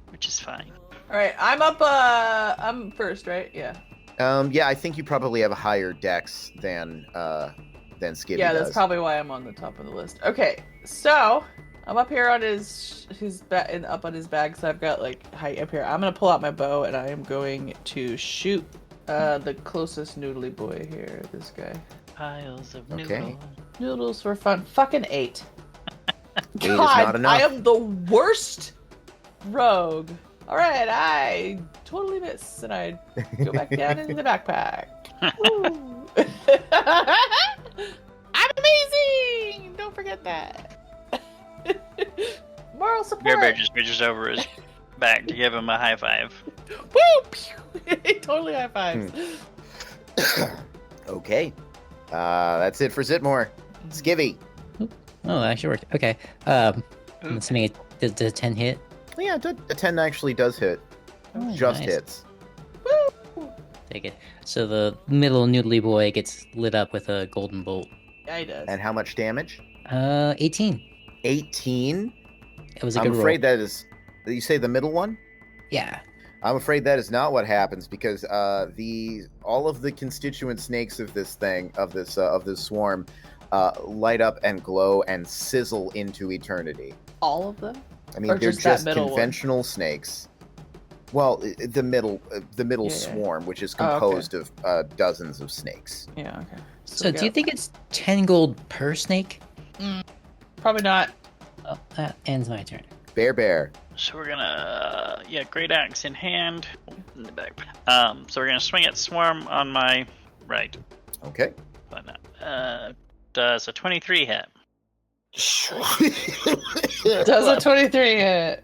which is fine. All right, I'm up. I'm first, right? Yeah. Yeah, I think you probably have a higher dex than Skivvy Yeah, does. that's probably why I'm on the top of the list. Okay, so I'm up here on his up on his bag, so I've got like height up here. I'm gonna pull out my bow and I am going to shoot the closest noodly boy here. This guy. Piles of Okay. noodles. Noodles for fun. Fucking 8. 8 is not enough. I am the worst rogue. All right, I totally miss, and I go back down into the backpack. Woo. I'm amazing. Don't forget that. Moral support. Bear Bear just reaches over his back to give him a high five. Woo! Pew. Totally high fives. Okay. That's it for Zitmoor. Skivvy. Oh, that actually worked. Okay. I'm assuming it does a 10 hit. Yeah, a 10 actually does hit. Oh, Just nice. hits. Take it. So the middle noodly boy gets lit up with a golden bolt. Yeah, he does. And how much damage? 18. 18? It was a I'm good afraid roll. that is... You say the middle one? Yeah. I'm afraid that is not what happens because all of the constituent snakes of this thing, of this swarm, light up and glow and sizzle into eternity. All of them? I mean, Or they're just that just middle one? conventional snakes. Well, the middle Yeah. swarm, which is Oh, okay. composed of dozens of snakes. Yeah, okay. So do you think it's 10 gold per snake? Probably not. Oh, that ends my turn. Bear. So we're gonna, great axe in hand, in the back. So we're gonna swing at Swarm on my right. Okay. But does a 23 hit? Does a 23 hit?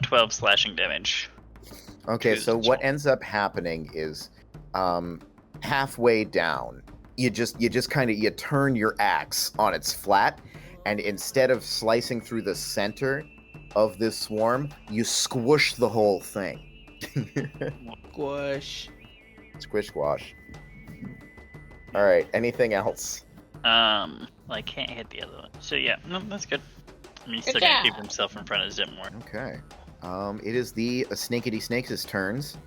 12 slashing damage. Okay, Choose so this what one. ends up happening is, halfway down, you just kind of you turn your axe on its flat, and instead of slicing through the center of this swarm, you squish the whole thing. Squish. Squish squash. All right. Anything else? Well, I can't hit the other one. So yeah, no, that's good. I mean, he's still Good gonna keep job. himself in front of Zitmoor. Okay. It is the Snakeity Snakes' turns.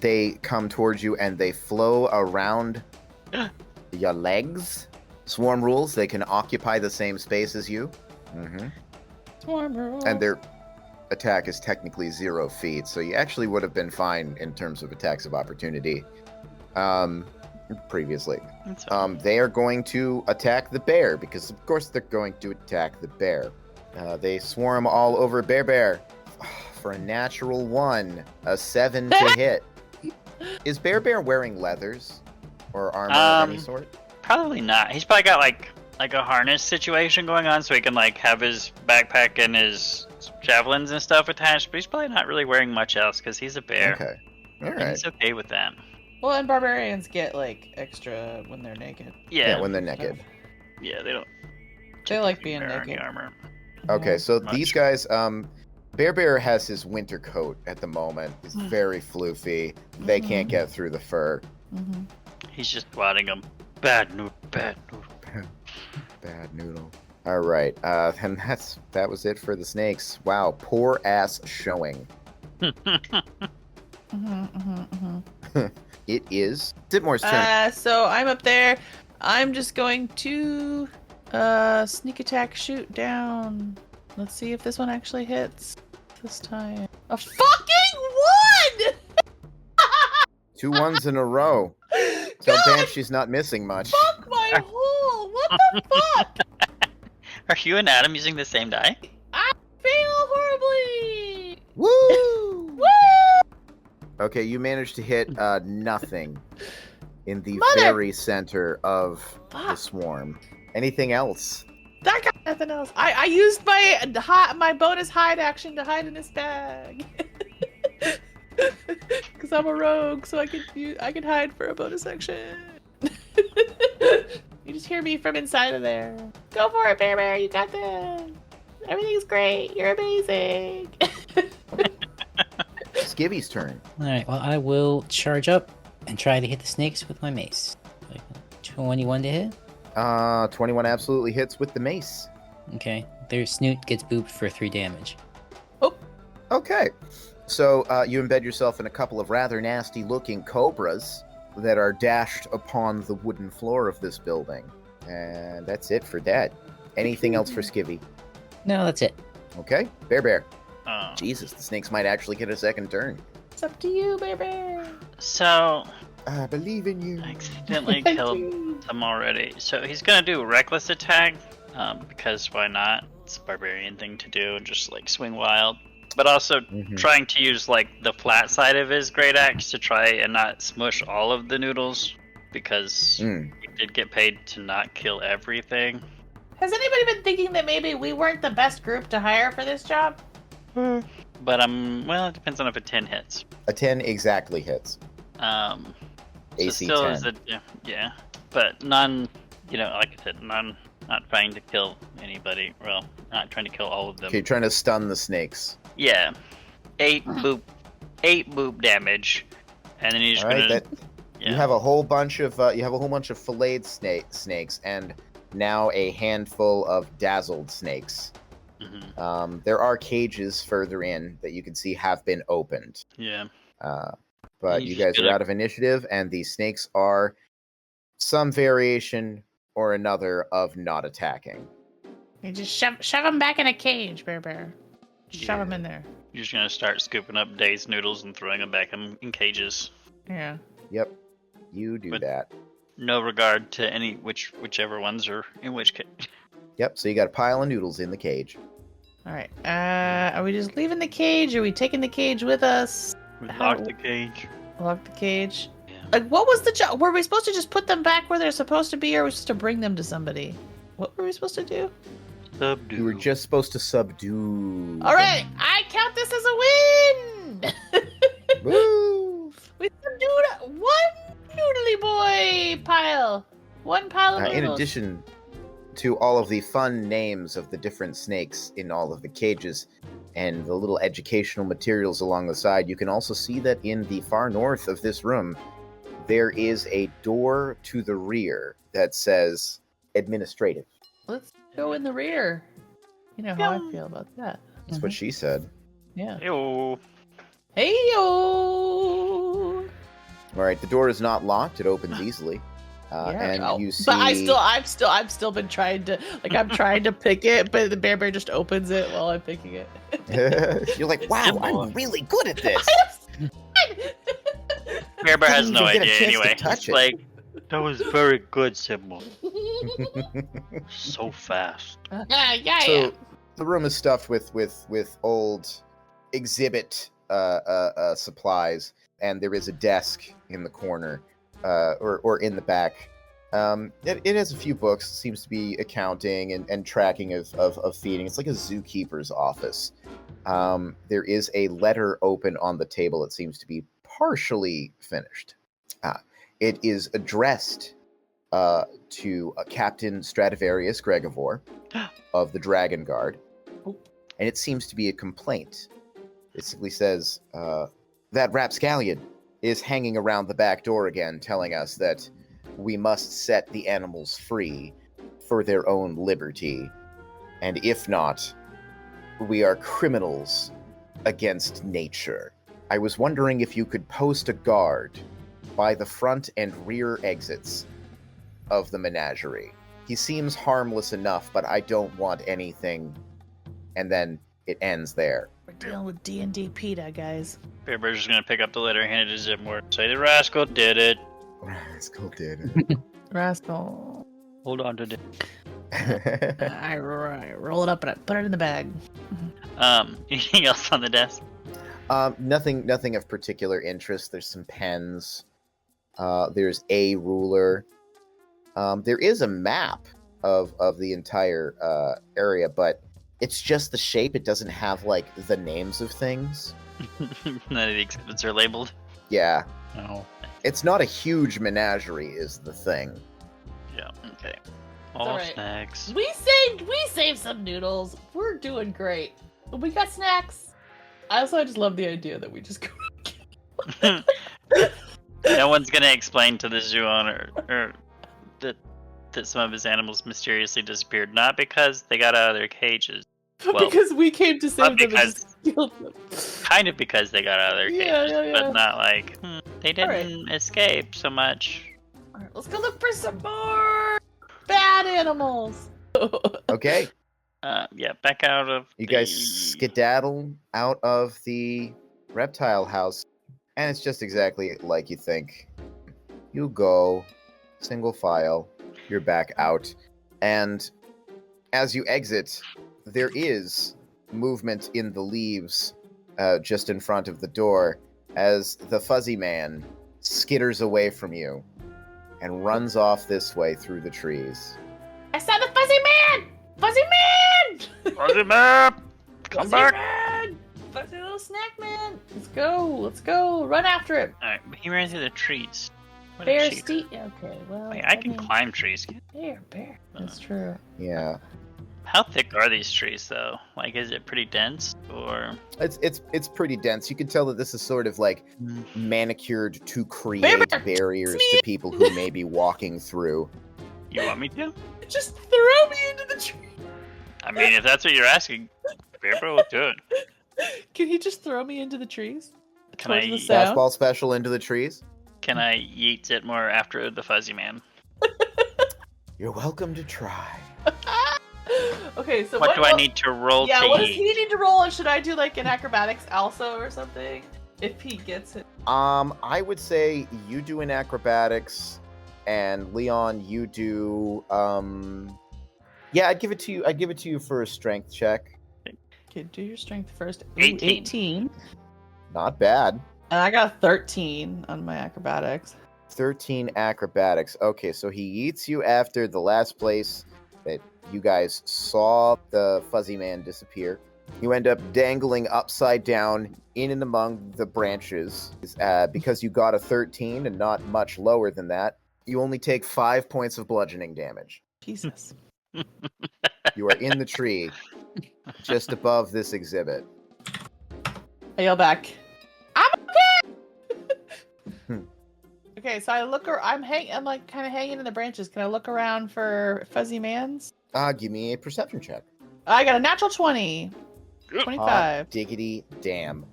They come towards you and they flow around your legs. Swarm rules, they can occupy the same space as you. Mm-hmm. Swarm rule. And their attack is technically 0 feet, so you actually would have been fine in terms of attacks of opportunity previously. That's fine. They are going to attack the bear, because of course they're going to attack the bear. They swarm all over Bear. For a natural 1, a 7 to hit. Is Bear wearing leathers? Or armor of any sort? Probably not. He's probably got like a harness situation going on, so he can like have his backpack and his javelins and stuff attached. But he's probably not really wearing much else because he's a bear. Okay. All And right. he's okay with that. Well, and barbarians get like extra when they're naked. Yeah, Yeah, when they're naked. yeah, they don't. They like typically being wear any naked. armor. Okay, so Much. these guys, Bear has his winter coat at the moment. It's very floofy. They can't get through the fur. Mm-hmm. He's just swatting him. Bad noodle. Bad noodle. All right, and that was it for the snakes. Wow, poor ass showing. It is Zitmoor's turn. So I'm up there. I'm just going to sneak attack, shoot down. Let's see if this one actually hits this time. A fucking 1! 2 1s in a row. Tell God, Dan she's not missing much. fuck my hole! What the fuck? Are you and Adam using the same die? I fail horribly! Woo! Woo! Okay, you managed to hit nothing in the Mother- very center of the Fuck. swarm. Anything else? I got nothing else. I used my bonus hide action to hide in this bag. Cause I'm a rogue, so I can hide for a bonus action. You just hear me from inside of there. Go for it, Bear Bear. You got this. Everything's great. You're amazing. Skivvy's turn. Alright, well, I will charge up and try to hit the snakes with my mace. 21 to hit? 21 absolutely hits with the mace. Okay. Their snoot gets booped for 3 damage. Okay. So you embed yourself in a couple of rather nasty-looking cobras that are dashed upon the wooden floor of this building. And that's it for that. Anything else for Skivvy? No, that's it. Okay. Bear. Oh. Jesus, the snakes might actually get a second turn. It's up to you, Bear Bear. So, I believe in you. I accidentally killed them already. So he's gonna do a reckless attack, because why not? It's a barbarian thing to do, just like swing wild. But also trying to use like the flat side of his great axe to try and not smush all of the noodles, because he did get paid to not kill everything. Has anybody been thinking that maybe we weren't the best group to hire for this job? But well, it depends on if a 10 hits. A 10 exactly hits. AC still 10. is yeah, but none. Like I said, none. Not trying to kill anybody. Well, not trying to kill all of them. Okay, trying to stun the snakes. Yeah, 8 boop damage, and then you're just All right, gonna. you have a whole bunch of filleted snakes, and now a handful of dazzled snakes. Mm-hmm. There are cages further in that you can see have been opened. Yeah. But you guys are out of initiative, and these snakes are some variation or another of not attacking. You just shove them back in a cage, Bear Bear. Shove them in there. You're just gonna start scooping up Day's noodles and throwing them back in cages. Yeah. Yep, you do that. No regard to whichever ones are in which cage. Yep, so you got a pile of noodles in the cage. All right. Are we just leaving the cage? Are we taking the cage with us? We locked the cage. Lock the cage. Yeah. Like, what was the job? Were we supposed to just put them back where they're supposed to be, or were we supposed to bring them to somebody? What were we supposed to do? Subdue. You were just supposed to subdue. All right, I count this as a win. Woo! We subdued one noodly boy pile. One pile of noodles. In addition to all of the fun names of the different snakes in all of the cages and the little educational materials along the side, you can also see that in the far north of this room, there is a door to the rear that says administrative. Let's go in the rear. You know how I feel about that. That's what she said. Yeah. Ew. Hey-yo! All right, the door is not locked; it opens easily. And you see. But I've still been trying to, I'm trying to pick it, but the Bear just opens it while I'm picking it. You're like, wow, I'm really good at this. Bear has no Didn't even get a idea chance to anyway. touch It's it. like, that was very good, Zitmoor. So fast. Yeah. So the room is stuffed with old exhibit supplies, and there is a desk in the corner, or in the back. It has a few books. It seems to be accounting and tracking of feeding. It's like a zookeeper's office. There is a letter open on the table. It seems to be partially finished. It is addressed to Captain Stradivarius Gregivore of the Dragon Guard, and it seems to be a complaint. It simply says, that rapscallion is hanging around the back door again, telling us that we must set the animals free for their own liberty, and if not, we are criminals against nature. I was wondering if you could post a guard by the front and rear exits of the menagerie. He seems harmless enough, but I don't want anything. And then it ends there. We're dealing with D&D PETA, guys. Bear's just gonna pick up the letter, hand it to Zitmoor, say the rascal did it. Rascal did Rascal. Hold on to it. I roll it up and I put it in the bag. Anything else on the desk? Nothing of particular interest. There's some pens. There's a ruler. There is a map of the entire area, but it's just the shape. It doesn't have the names of things. None of the exhibits are labeled. Yeah. No. It's not a huge menagerie, is the thing. Yeah. Okay. all All right. snacks. We saved some noodles. We're doing great. We got snacks. I just love the idea that we just go. No one's gonna explain to the zoo owner or that some of his animals mysteriously disappeared, not because they got out of their cages. Well, because we came to save them and just killed them. Kind of because they got out of their cages, Yeah. but not like they didn't escape so much. All right, let's go look for some more bad animals. Okay, Yeah, back out of you guys skedaddle out of the reptile house, and it's just exactly like you think. You go, single file, you're back out, and as you exit, there is movement in the leaves just in front of the door as the fuzzy man skitters away from you and runs off this way through the trees. I saw the fuzzy man! Fuzzy man! Fuzzy map! Come Fuzzy back! man! Fuzzy little snack man! Let's go! Run after him! Alright, but he ran through the trees. What a Bear cheater. steep. Okay, well. Wait, I can climb trees. Bear. That's true. Yeah, How thick are these trees, though? Like, is it pretty dense, or? it's pretty dense. You can tell that this is sort of like manicured to create Bear! barriers to people who may be walking through. You want me to? Just throw me into the tree! I mean, if that's what you're asking, Bear Bro will do it. Can he just throw me into the trees? Can Towards I- the sound? Fastball special into the trees. Can I yeet Zitmoor after the fuzzy man? You're welcome to try. Okay, so What do I need to roll Yeah, to what does yeet? he need to roll? And should I do like an acrobatics also or something? If he gets it. I would say you do an acrobatics, and Leon, you do. Yeah, I'd give it to you. I'd give it to you for a strength check. Okay, do your strength first. Ooh, 18. 18. Not bad. And I got a 13 on my acrobatics. 13 acrobatics. Okay, so he eats you after the last place that you guys saw the fuzzy man disappear. You end up dangling upside down in and among the branches. Because you got a 13 and not much lower than that, you only take 5 points of bludgeoning damage. Jesus. You are in the tree just above this exhibit. I yell back. I'm okay. Okay, so I look. I'm like kind of hanging in the branches. Can I look around for fuzzy mans? Give me a perception check. I got a natural 20. 25. Diggity damn.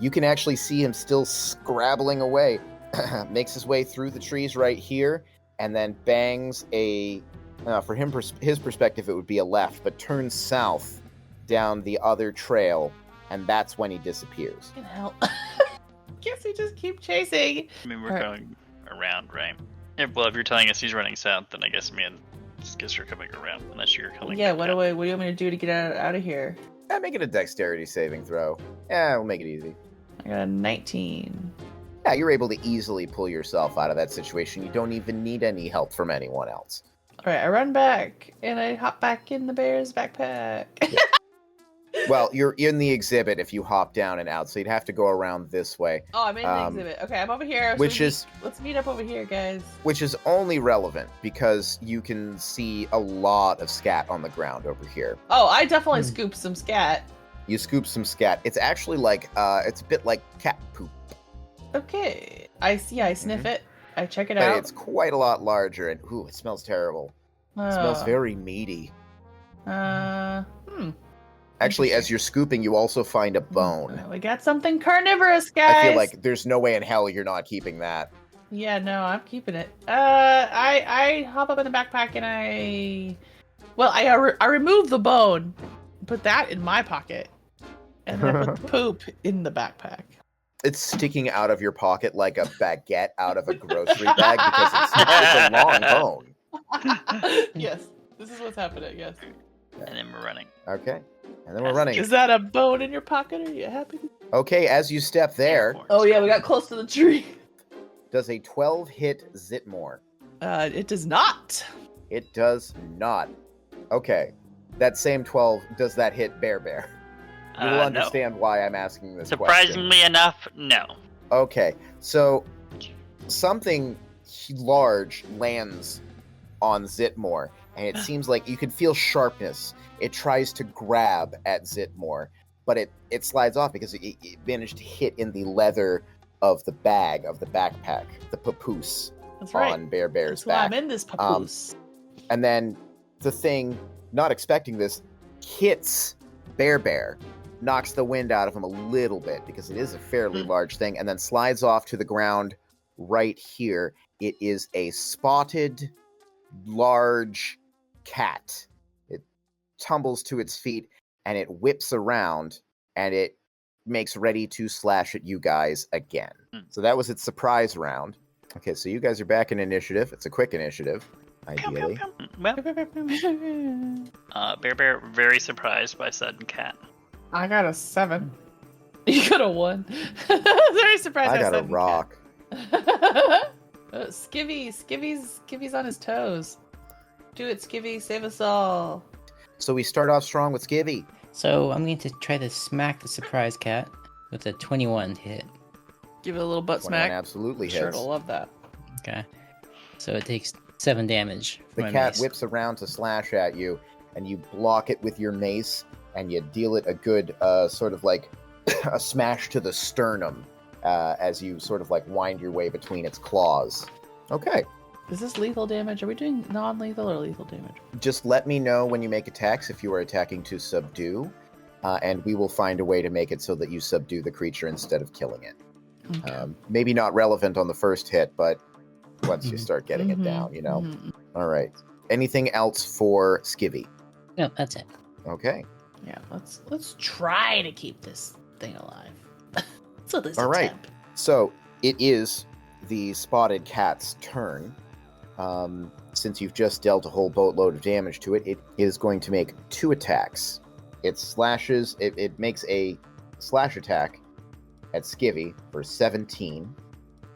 You can actually see him still scrabbling away. Makes his way through the trees right here, and then bangs a. For him, his perspective, it would be a left, but turns south down the other trail, and that's when he disappears. Fucking hell. Guess we just keep chasing. I mean, we're Alright. going around, right? Yeah, well, if you're telling us he's running south, then I guess me and Skizz are coming around, unless you're coming Yeah, back what down. do you want me to do to get out of here? Make it a dexterity saving throw. Yeah, we'll make it easy. I got a 19. Yeah, you're able to easily pull yourself out of that situation. You don't even need any help from anyone else. All right, I run back and I hop back in the bear's backpack. Well, you're in the exhibit if you hop down and out, so you'd have to go around this way, Oh, I'm in the exhibit. Okay, I'm over here. Let's meet up over here, guys. which is only relevant because you can see a lot of scat on the ground over here. Oh, I definitely scooped some scat. You scoop some scat. It's actually like, it's a bit like cat poop, Okay, I sniff it. I check it but out. it's quite a lot larger, and ooh, it smells terrible. It smells very meaty. Actually, as you're scooping, you also find a bone. We got something carnivorous, guys. I feel like there's no way in hell you're not keeping that. Yeah, no, I'm keeping it. I hop up in the backpack and I remove the bone, put that in my pocket, and then put the poop in the backpack. It's sticking out of your pocket like a baguette out of a grocery bag because it's a long bone. Yes, this is what's happening. Yes. And then we're running. Okay, and then we're running. Is that a bone in your pocket? Are you happy? Okay, as you step there, Oh yeah, we got close to the tree. does a 12 hit Zitmoor? It does not. It does not. Okay, that same 12, does that hit Bear? You'll No. understand why I'm asking this question. Surprisingly enough, no. Okay, so something large lands on Zitmoor, and it seems like you can feel sharpness. It tries to grab at Zitmoor, but it slides off because it managed to hit in the leather of the bag, of the backpack, the papoose on Bear's That's back. why I'm in this papoose. And then the thing, not expecting this, hits Bear, knocks the wind out of him a little bit because it is a fairly large thing, and then slides off to the ground right here. It is a spotted, large cat. It tumbles to its feet, and it whips around, and it makes ready to slash at you guys again. So that was its surprise round. Okay, so you guys are back in initiative. It's a quick initiative, ideally. Well, Bear, very surprised by sudden cat. I got a 7. You got a 1. Very surprised. I got a rock. Skivvy's on his toes. Do it, Skivvy. Save us all. So we start off strong with Skivvy. So I'm going to try to smack the surprise cat with a 21 hit. Give it a little butt 21 smack. absolutely hits. Sure, it'll love that. Okay. So it takes 7 damage. The from my cat mace. whips around to slash at you, and you block it with your mace, and you deal it a good sort of like a smash to the sternum as you sort of like wind your way between its claws. Okay. Is this lethal damage? Are we doing non-lethal or lethal damage? Just let me know when you make attacks if you are attacking to subdue, and we will find a way to make it so that you subdue the creature instead of killing it. Okay. Maybe not relevant on the first hit, but once you start getting it down, you know? All right. Anything else for Skivvy? No, that's it. Okay. Yeah, let's try to keep this thing alive. So this All right. attempt. So it is the spotted cat's turn. Since you've just dealt a whole boatload of damage to it, it is going to make 2 attacks. It slashes. It makes a slash attack at Skivvy for 17.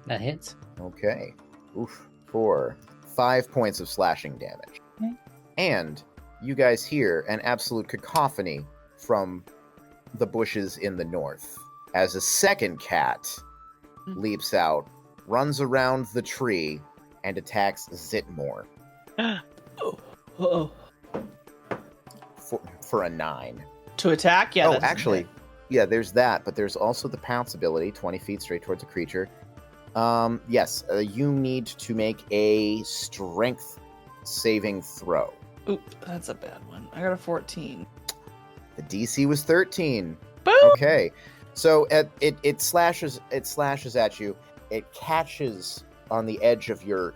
That hits. Okay. Oof. For 5 points of slashing damage. Okay. And you guys hear an absolute cacophony from the bushes in the north as a second cat leaps out, runs around the tree, and attacks Zitmoor Oh. for a 9. To attack? Yeah. Oh, that doesn't actually, hit. yeah, there's that, but there's also the pounce ability, 20 feet straight towards a creature. Yes, you need to make a strength saving throw. Oop, that's a bad one. I got a 14. The DC was 13. Boom! Okay, so it slashes at you. It catches on the edge of your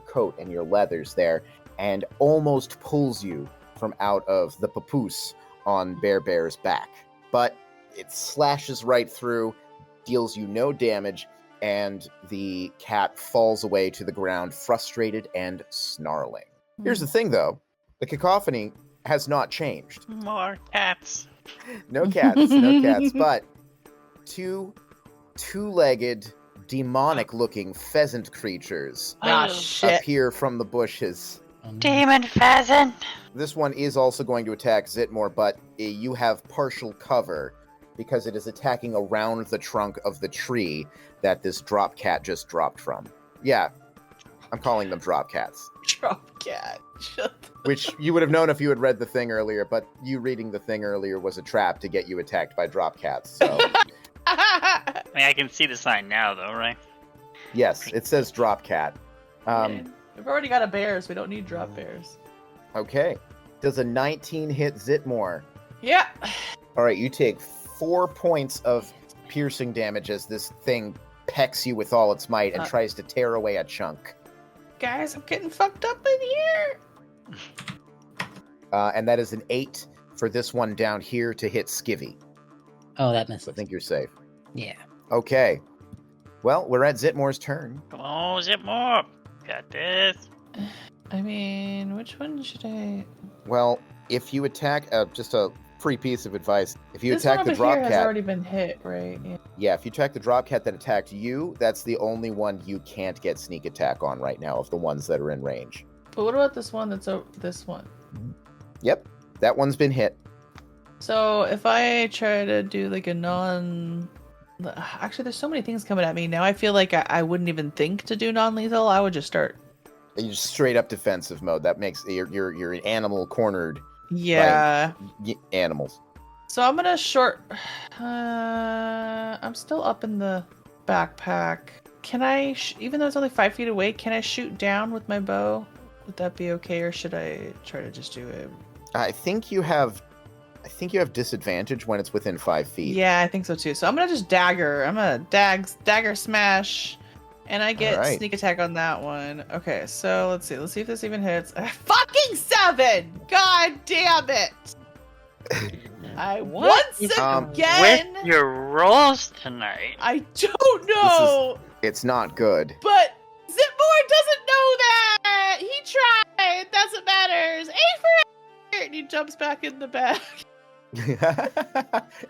coat and your leathers there, and almost pulls you from out of the papoose on Bear's back. But it slashes right through, deals you no damage, and the cat falls away to the ground, frustrated and snarling. Here's the thing, though. The cacophony has not changed. More cats. No cats, but two-legged, demonic-looking pheasant creatures Ah, shit. appear from the bushes. Demon pheasant. This one is also going to attack Zitmoor, but you have partial cover because it is attacking around the trunk of the tree that this drop cat just dropped from. Yeah, I'm calling them drop cats. Drop cat. Shut Which you would have known if you had read the thing earlier, but you reading the thing earlier was a trap to get you attacked by drop cats. So, I mean, I can see the sign now, though, right? yes, it says drop cat. We've already got a bear, so we don't need drop bears. Okay. Does a 19 hit Zitmoor? Yeah. All right, you take 4 points of piercing damage as this thing pecks you with all its might and tries to tear away a chunk. Guys, I'm getting fucked up in here. And that is an 8 for this one down here to hit Skivvy. Oh, that So I misses. think you're safe. Yeah. Okay. Well, we're at Zitmoor's turn. Come on, Zitmoor. Got this. I mean, which one should I... Well, if you attack, just a free piece of advice. If you this attack one the over drop here has cat, already been hit, right? Yeah. if you attack the drop cat that attacked you, that's the only one you can't get sneak attack on right now of the ones that are in range. But what about this one that's this one? Yep, that one's been hit. So if I try to do like a non... Actually, there's so many things coming at me now. I feel like I wouldn't even think to do non-lethal. I would just start You're just straight up defensive mode. That makes you're an animal cornered Yeah. animals. So I'm gonna short. I'm still up in the backpack. Can I, even though it's only 5 feet away, can I shoot down with my bow? Would that be okay, or should I try to just do it? I think you have disadvantage when it's within 5 feet. Yeah, I think so too. So I'm gonna just dagger. I'm gonna dagger smash, and I get Alright. sneak attack on that one. Okay, so let's see. Let's see if this even hits. Fucking 7! God damn it! I once again. With your rolls tonight. I don't know. It's not good. But Zitmoor doesn't know that. He tried. That's what matters. A for effort. And he jumps back in the bag.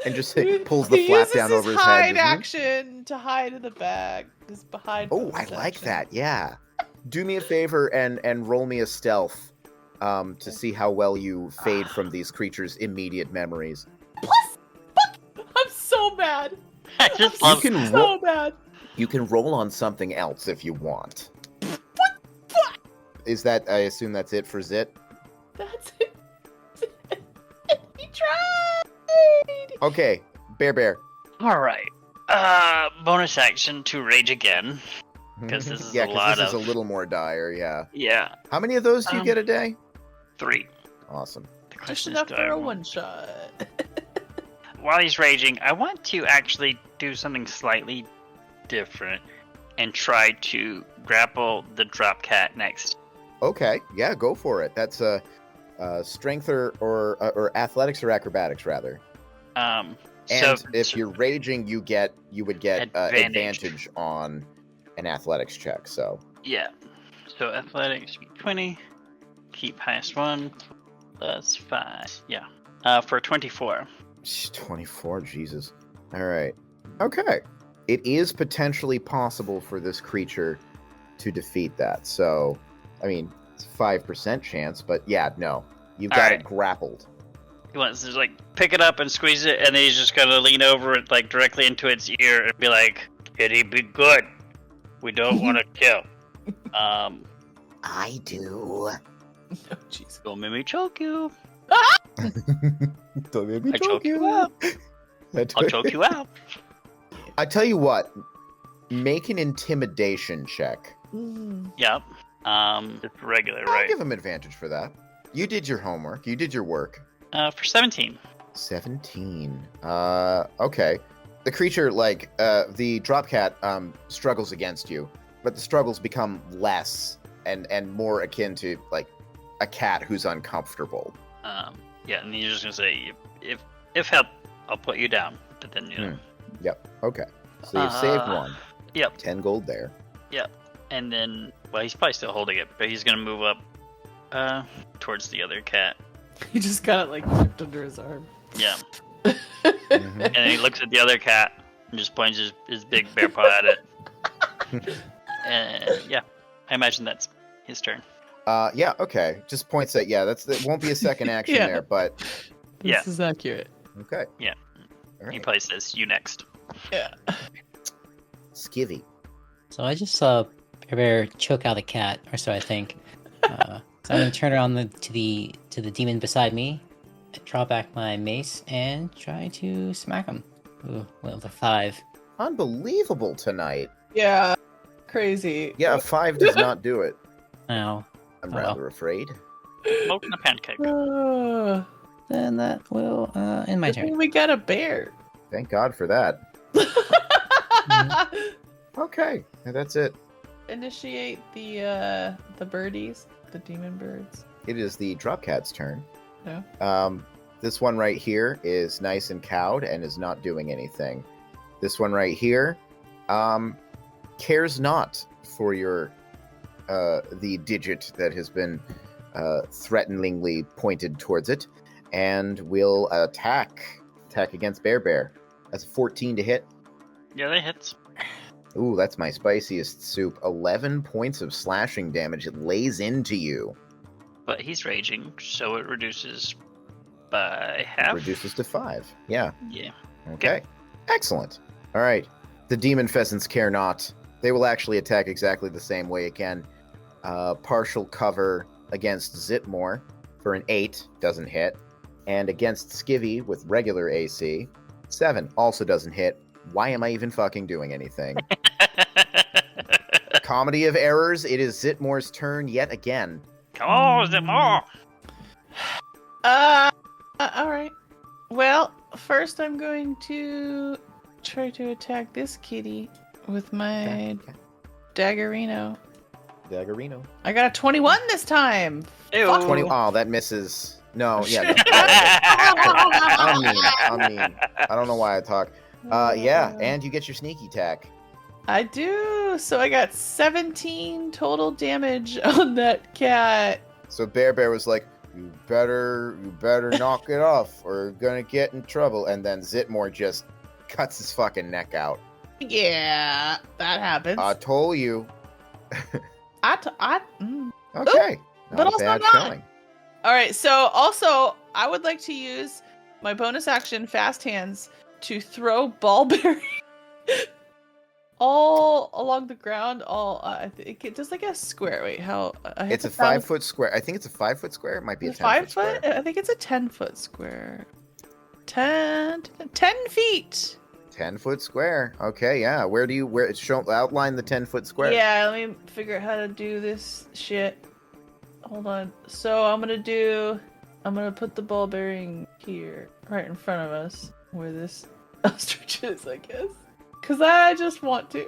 And just pulls the flap down over his head. He uses his hide action to hide in the bag. His behind. Oh, I like that. Yeah. Do me a favor and roll me a stealth to see how well you fade from these creatures' immediate memories. Plus, fuck, I'm so mad. I just love So mad. You can roll on something else if you want. What? Is that? I assume that's it for Zit. That's it. He tried. Okay, Bear. All right. Bonus action to rage again. Because this is yeah, a lot this is of... a little more dire. Yeah. Yeah, How many of those do you get a day? 3. Awesome. The Just question enough is, for a one shot. while he's raging, I want to actually do something slightly different and try to grapple the drop cat next. Okay, yeah, go for it. That's strength or athletics or acrobatics rather. And And if you're raging, you would get Advantage. advantage on an athletics check. So yeah, so athletics 20, keep highest one, plus 5. Yeah, for 24. 24, Jesus. All right. Okay. It is potentially possible for this creature to defeat that. So, I mean, it's a 5% chance, but yeah, no. You've got it grappled. He wants to like pick it up and squeeze it, and then he's just gonna lean over it like directly into its ear and be like, "It'd be good. We don't want to kill." I do. Oh, jeez. Don't make me choke you. Don't make me I choke you out. I'll choke you out. I tell you what, make an intimidation check. Yep. It's regular, I'll right? give him advantage for that. You did your homework. You did your work. For 17. 17. Okay. The creature, the drop cat, struggles against you, but the struggles become less and more akin to, like, a cat who's uncomfortable. Yeah, and you're just gonna say, if help, I'll put you down. But then, you know. Yep. Okay. So you've saved one. Yep. 10 gold there. Yep. And then, well, he's probably still holding it, but he's gonna move up, towards the other cat. He just got it like gripped under his arm. Yeah. And then he looks at the other cat and just points his big bear paw at it. And yeah, I imagine that's his turn. Yeah, okay. Just points at, it won't be a second action Yeah. there, but This is accurate. okay. Yeah. All He right. probably says, "You next." Yeah. Skivvy. So I just saw Bear choke out a cat, or so I think. So I'm gonna turn around to the demon beside me, draw back my mace, and try to smack him. Ooh, well, the 5. Unbelievable tonight. Yeah. Crazy. Yeah, a 5 does not do it. Now, I'm Oh, well. rather afraid. Smoking a pancake. then that will end my turn. We got a bear. Thank God for that. Okay, that's it. Initiate the birdies, the demon birds. It is the drop cat's turn. Yeah. This one right here is nice and cowed and is not doing anything. This one right here cares not for your the digit that has been threateningly pointed towards it, and will attack against Bear. That's a 14 to hit. Yeah, that hits. Ooh, that's my spiciest soup. 11 points of slashing damage. It lays into you. But he's raging, so it reduces by half. Reduces to 5. Yeah. Yeah. Okay. Excellent. All right. The demon pheasants care not. They will actually attack exactly the same way again. partial cover against Zitmoor for an 8, doesn't hit. And against Skivvy with regular AC, 7, also doesn't hit. Why am I even fucking doing anything? Comedy of errors, it is Zitmoor's turn yet again. Come on, Zitmoor! Alright. Well, first I'm going to try to attack this kitty with my Daggerino. Daggerino. I got a 21 this time! Ew. Fuck. 20. Oh, that misses. No, yeah. No. I'm mean. I don't know why I talk. Yeah, and you get your sneaky attack. I do! So I got 17 total damage on that cat. So Bear was like, you better knock it off or you're gonna get in trouble. And then Zitmoor just cuts his fucking neck out. Yeah, that happens. I told you. Okay. Not but a also bad not. showing. Alright, so also, I would like to use my bonus action Fast Hands to throw ball berry all along the ground. I think it does like a square. Wait, how? It's a 5-foot square. I think it's a 5-foot square. It might be a 10-foot square. I think it's a 10-foot square. 10 feet. 10-foot square. Okay, yeah. Where it's shown? Outline the 10-foot square. Yeah, let me figure out how to do this shit. Hold on. So I'm gonna put the ball bearing here, right in front of us, where this ostrich is, I guess. Cause I just want to.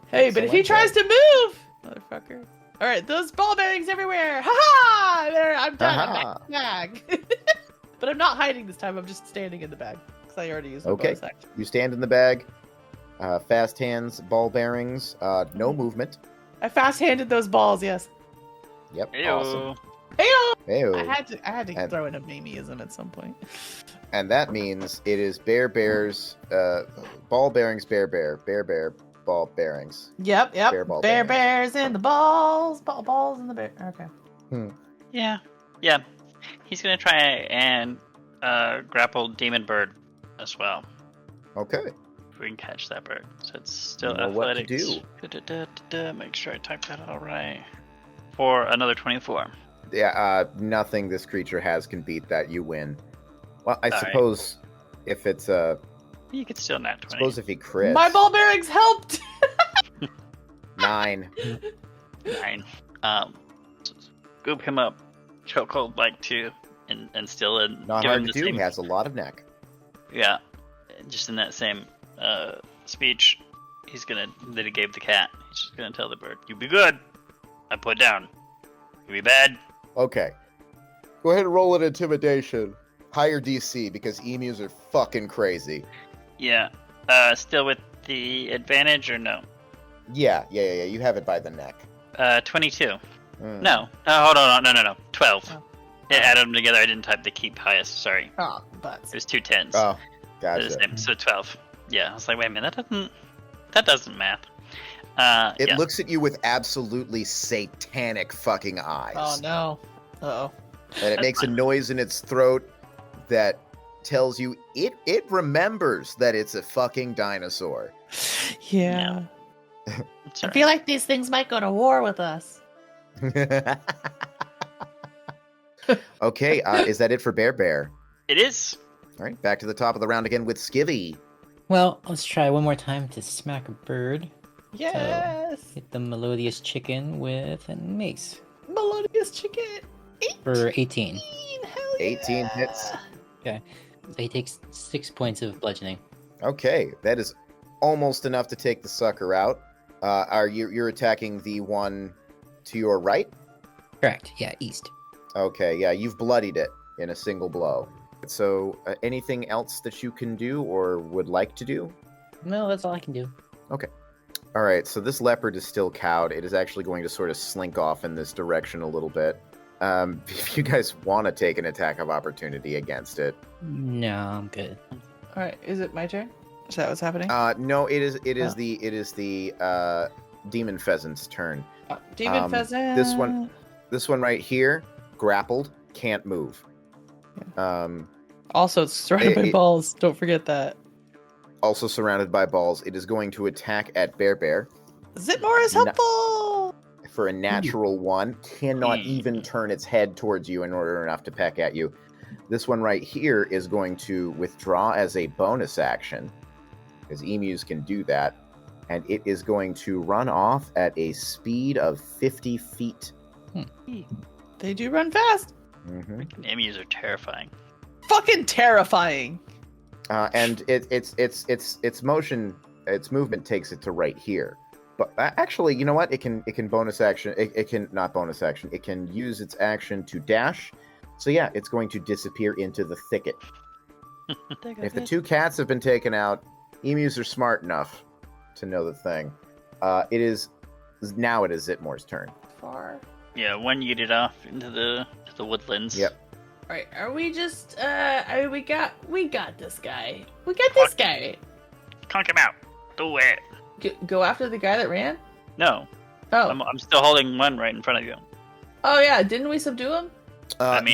Hey, but if he tries to move, motherfucker. All right, those ball bearings everywhere. Ha ha! There, I'm done. I'm back in the bag. But I'm not hiding this time. I'm just standing in the bag because I already used my bonus action. You stand in the bag. Fast hands, ball bearings. No movement. I fast-handed those balls. Yes. Yep. Ew. Awesome. Heyo! Heyo. I had to throw in a memeism at some point. And that means it is Bear's ball bearings, Bear, ball bearings. Yep. Bear Bears in the balls. Balls in the bear. Okay. Yeah. He's gonna try and grapple Demon Bird as well. Okay. If we can catch that bird. So it's still You know what to athletics. do. Make sure I typed that all right. For another 24. Yeah, nothing this creature has can beat that. You win. Well, I All suppose if it's You could still nat 20. suppose if he crits. My ball bearings helped. 9. 9. Scoop him up, chokehold like 2, and still in. Not give hard him to the do. same- He has a lot of neck. Yeah, just in that same speech, that he gave the cat. He's just gonna tell the bird, "You be good. I put down. You be bad." Okay. Go ahead and roll an intimidation. Higher DC because emus are fucking crazy. Yeah. Still with the advantage or no? Yeah. You have it by the neck. 22. Mm. No. Hold on. No. 12. Oh. Yeah, added them together. I didn't type the keep highest. Sorry. Oh, butts. There's 2 10s. Oh, They're the gotcha. same, so 12. Yeah, I was like, wait a minute, that doesn't math. It Yeah. looks at you with absolutely satanic fucking eyes. Oh no. Uh-oh. And it makes a noise in its throat that tells you it remembers that it's a fucking dinosaur. Yeah. It's I all feel right. like these things might go to war with us. Okay, is that it for Bear? It is. All right, back to the top of the round again with Skivvy. Well, let's try one more time to smack a bird. Yes. Hit the melodious chicken with a mace Melodious chicken. for 18. Hell 18 yeah. hits. So he takes 6 points of bludgeoning. Okay, that is almost enough to take the sucker out. You're attacking the one to your right? Correct. Yeah, east. Okay, yeah, you've bloodied it in a single blow. So, anything else that you can do or would like to do? No, that's all I can do. All right, so this leopard is still cowed. It is actually going to sort of slink off in this direction a little bit. If you guys want to take an attack of opportunity against it. No, I'm good. All right, is it my turn? Is that what's happening? No, it is Oh. the demon pheasant's turn. Demon pheasant. This one right here, grappled, can't move. Also, it's surrounded by balls. Don't forget that. Also surrounded by balls. It is going to attack at Bear. Zitmoor is helpful. for a natural 1. Cannot even turn its head towards you in order enough to peck at you. This one right here is going to withdraw as a bonus action, because emus can do that, and it is going to run off at a speed of 50 feet. They do run fast. Freaking emus are terrifying. Fucking terrifying. And its motion, its movement takes it to right here. But actually, you know what? It can bonus action. It can not bonus action. It can use its action to dash. So yeah, it's going to disappear into the thicket. If the 2 cats have been taken out, emus are smart enough to know the thing. It is Zitmoor's turn. Far. Yeah, one yeeted off into the woodlands. Yep. All right, are we just? We got this guy. We got this guy. Conk him out. Do it. Go after the guy that ran. No. Oh. I'm still holding one right in front of you. Oh yeah, didn't we subdue him?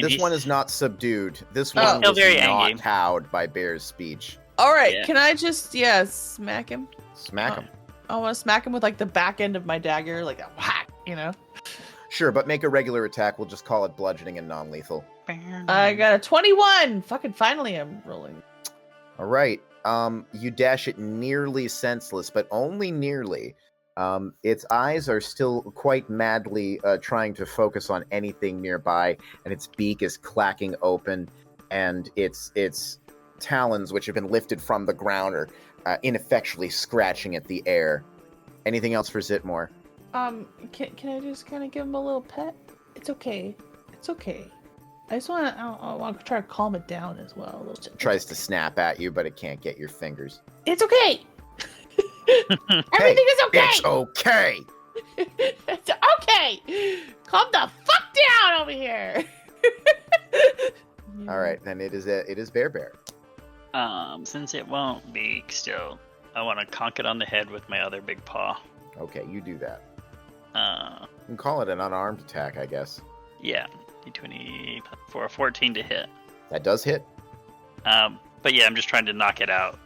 This one is not subdued. This one was very not angry. cowed by Bear's speech. All right, Yeah. can I just smack him? Smack him. I want to smack him with like the back end of my dagger, like a whack, Sure, but make a regular attack. We'll just call it bludgeoning and non-lethal. I got a 21. Fucking finally, I'm rolling. All right. You dash it nearly senseless, but only nearly. Its eyes are still quite madly trying to focus on anything nearby, and its beak is clacking open, and its talons, which have been lifted from the ground, are ineffectually scratching at the air. Anything else for Zitmoor? Can I just kind of give him a little pet? It's okay. It's okay. I just want to try to calm it down as well. A little. Tries to snap at you, but it can't get your fingers. It's okay. Everything is okay. It's okay. It's okay. Calm the fuck down over here. All right, then it is Bear. Since it won't be still, I want to conk it on the head with my other big paw. Okay, you do that. Uh, You can call it an unarmed attack, I guess. yeah, d20 for a 14 to hit. That does hit. But yeah, I'm just trying to knock it out.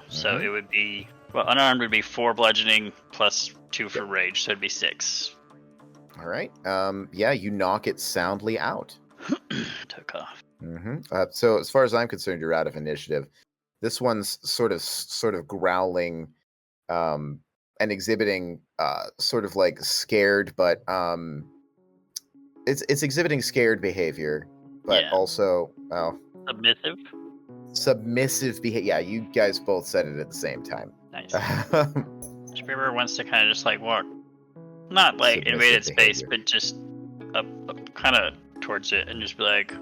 So it would be, unarmed would be 4 bludgeoning plus 2 for rage, so it'd be 6. All right. Yeah, you knock it soundly out. Took off. So as far as I'm concerned, you're out of initiative. This one's sort of growling, and exhibiting sort of like scared, but it's exhibiting scared behavior, but also submissive behavior. Yeah, you guys both said it at the same time. Nice. Spearer wants to kind of just like walk, not like Submissive invade its space, behavior. but just up kind of towards it and just be like,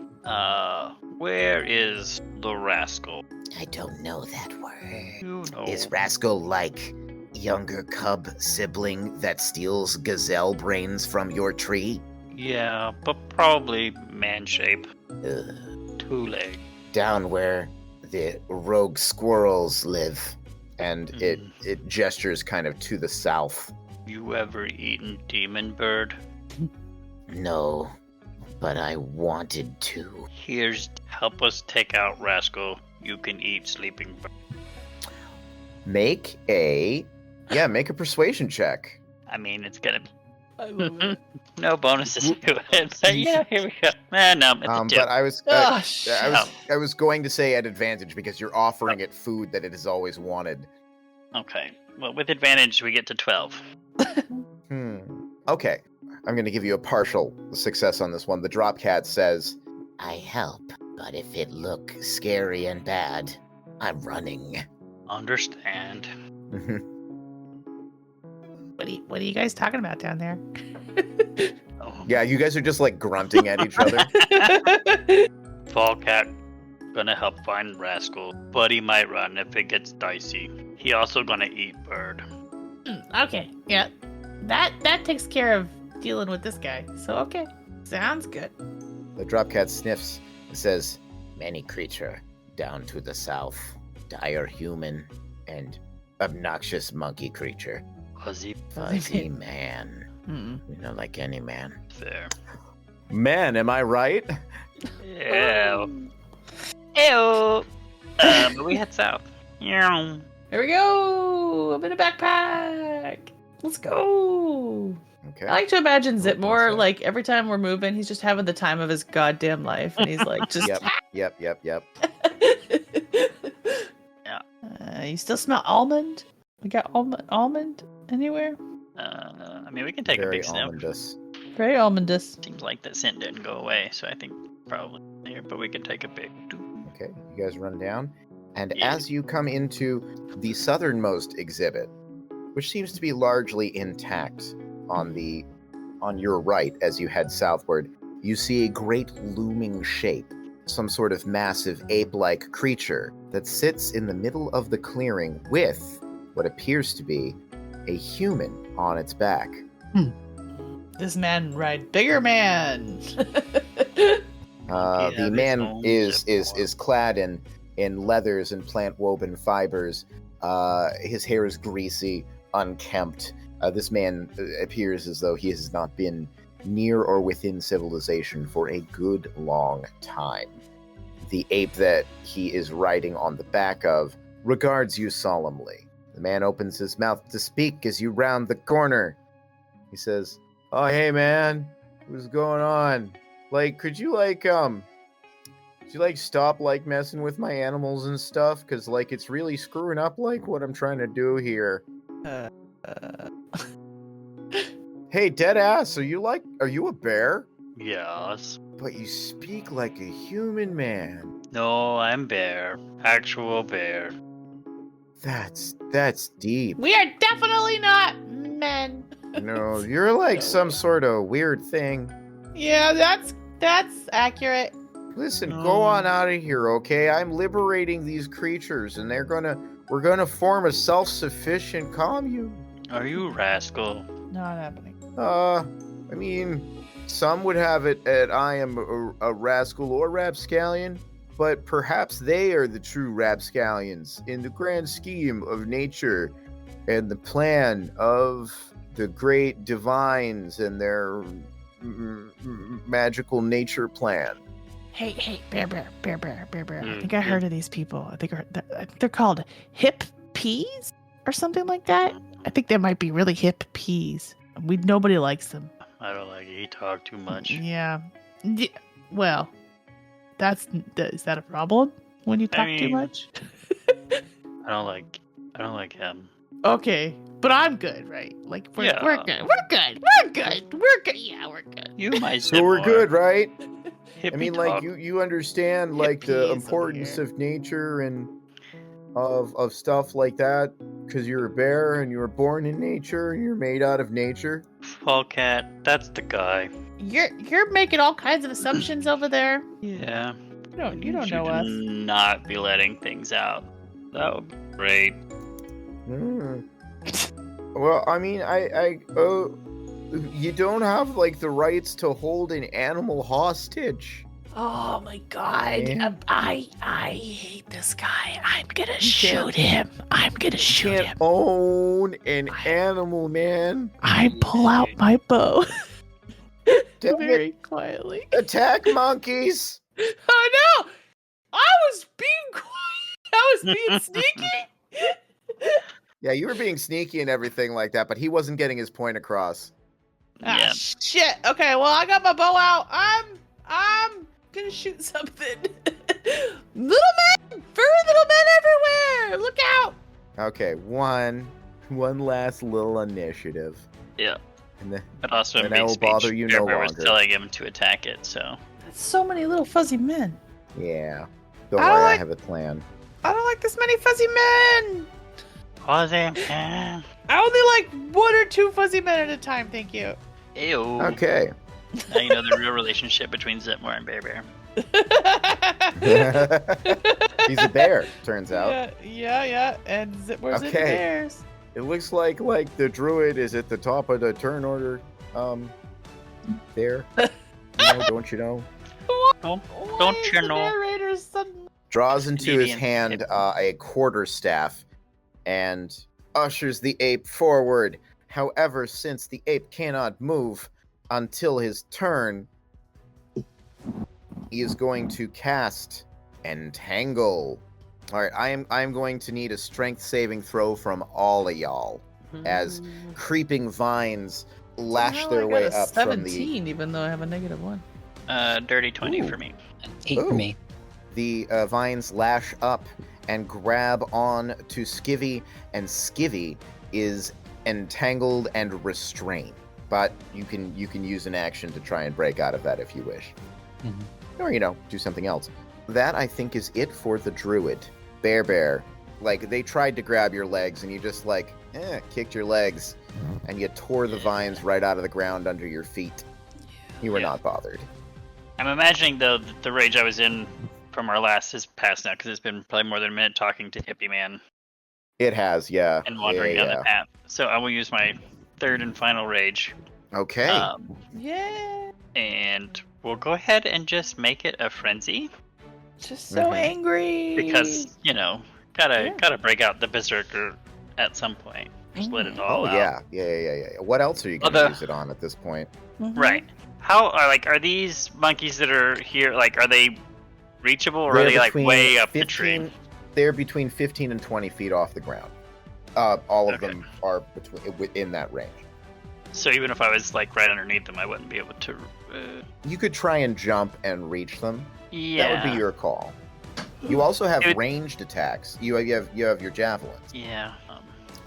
where is the rascal? I don't know that word. You know. Is Rascal like younger cub sibling that steals gazelle brains from your tree? Yeah, but probably man shape. Ugh. 2 leg. Down where the rogue squirrels live. And it gestures kind of to the south. You ever eaten demon bird? No, but I wanted to. Help us take out rascal. You can eat sleeping bird. Make a persuasion check. I mean, it's gonna be I love it. no bonuses to it. But yeah, here we go. No, it's a 2. But I was Oh, shit. I was going to say at advantage because you're offering it food that it has always wanted. Okay. Well, with advantage, we get to 12. Okay. I'm going to give you a partial success on this one. The drop cat says, I help, but if it look scary and bad, I'm running. Understand. What are you guys talking about down there? Oh. Yeah, you guys are just like grunting at each other. Fall cat gonna help find rascal, but he might run if it gets dicey. He also gonna eat bird. Okay, yeah. That takes care of dealing with this guy. So okay. Sounds good. The drop cat sniffs and says, Many creature down to the south, dire human, and obnoxious monkey creature. Fuzzy. Fuzzy man. Mm-mm. You know, like any man. Fair. man, am I right? Ew. Ew. But we head south. Yeah. Here we go. I'm in a backpack. Let's go. Okay. I like to imagine What was Zitmoor, that? like, every time we're moving, he's just having the time of his goddamn life. And he's like, just. Yep. Yeah. You still smell almond? We got almond anywhere? I mean, we can take a Very big sniff. almondous. Very almondous. Seems like that scent didn't go away, so I think probably here, but we can take a big. Okay, you guys run down, and Yeah. as you come into the southernmost exhibit, which seems to be largely intact on your right as you head southward, you see a great looming shape, some sort of massive ape-like creature that sits in the middle of the clearing with what appears to be a human on its back. This man ride bigger man. The man is clad in leathers and plant-woven fibers. His hair is greasy, unkempt. This man appears as though he has not been near or within civilization for a good long time. The ape that he is riding on the back of regards you solemnly. The man opens his mouth to speak as you round the corner. He says, "Oh, hey, man. What's going on? Like, could you stop, like, messing with my animals and stuff? Because, like, it's really screwing up, like, what I'm trying to do here." Hey, deadass, are you a bear? Yes. But you speak like a human man. No, I'm bear. Actual bear. That's deep. We are definitely not men. No, you're like some sort of weird thing. Yeah, that's accurate. Listen, go on out of here, okay? I'm liberating these creatures, and we're gonna form a self-sufficient commune. Are you a rascal? Not happening. I mean, some would have it that I am a rascal or rapscallion, but perhaps they are the true rapscallions in the grand scheme of nature and the plan of the great divines and their magical nature plan. Hey, bear. I think I yeah. heard of these people. I think they're called hip peas or something like that. I think they might be really hip peas. Nobody likes them. I don't like it. He talked too much. Yeah. Well, is that a problem when you talk too mean- much? I don't like him. Okay, but I'm good, right? Like we're Yeah. good. We're good. Yeah, we're good. You might. So we're good, right? Hippie I mean, talk. like you understand like Hippies the over importance here. of nature and of stuff like that because you're a bear and you were born in nature and you're made out of nature. Cat, that's the guy. You're making all kinds of assumptions over there. Yeah. You don't know us. Not be letting things out. That would be great. Well, I mean, you don't have like the rights to hold an animal hostage. Oh my god. Yeah. I hate this guy. I'm gonna can't- shoot him. I'm gonna You shoot can't him. own an animal, man. I pull out my bow Damn very it. quietly. Attack monkeys! Oh no! I was being quiet. I was being sneaky. Yeah, you were being sneaky and everything like that, but he wasn't getting his point across. Yeah. Shit. Okay, well I got my bow out. I'm gonna shoot something. Little men! Furry little men everywhere! Look out! Okay, one last little initiative. Yeah. And then, But also, And in I big will speech, bother you no Bear was longer. telling him to attack it. So That's so many little fuzzy men. yeah. Don't I don't worry, I like- have a plan. I don't like this many fuzzy men. pause him. Yeah. I only like one or two fuzzy men at a time, thank you. Ew. Okay. Now you know the real relationship between Zitmoor and Bear. He's a bear, turns out. Yeah. And Zitmoor's in Okay. bears. It looks like the druid is at the top of the turn order. There. Don't you know? Don't Why is you the know? narrator suddenly- Draws into his Canadian hand hip. a quarterstaff and ushers the ape forward. However, since the ape cannot move until his turn, he is going to cast Entangle. All right, I am going to need a strength saving throw from all of y'all as creeping vines lash Somehow their I way got a up from 17, even though I have a -1. Dirty 20 Ooh. for me. An 8 for Ooh. me. The vines lash up and grab on to Skivvy, and Skivvy is entangled and restrained. But you can use an action to try and break out of that if you wish. Mm-hmm. Or, do something else. That, I think, is it for the druid. Bear. Like, they tried to grab your legs, and you just, kicked your legs, and you tore the vines right out of the ground under your feet. You were not bothered. I'm imagining, though, that the rage I was in from our last is past now, because it's been probably more than a minute talking to Hippie Man It has, yeah. and wandering down the path. So I will use my third and final rage. Okay. Yeah. And we'll go ahead and just make it a frenzy. Just so angry. Because, gotta break out the berserker at some point. Just let it all out. Yeah. What else are you going to use it on at this point? Right. How are these monkeys that are here, are they reachable, or are they way up the tree? They're between 15 and 20 feet off the ground. All of them are within that range. So even if I was right underneath them, I wouldn't be able to. You could try and jump and reach them. Yeah. That would be your call. You also have ranged attacks. You have your javelins. Yeah.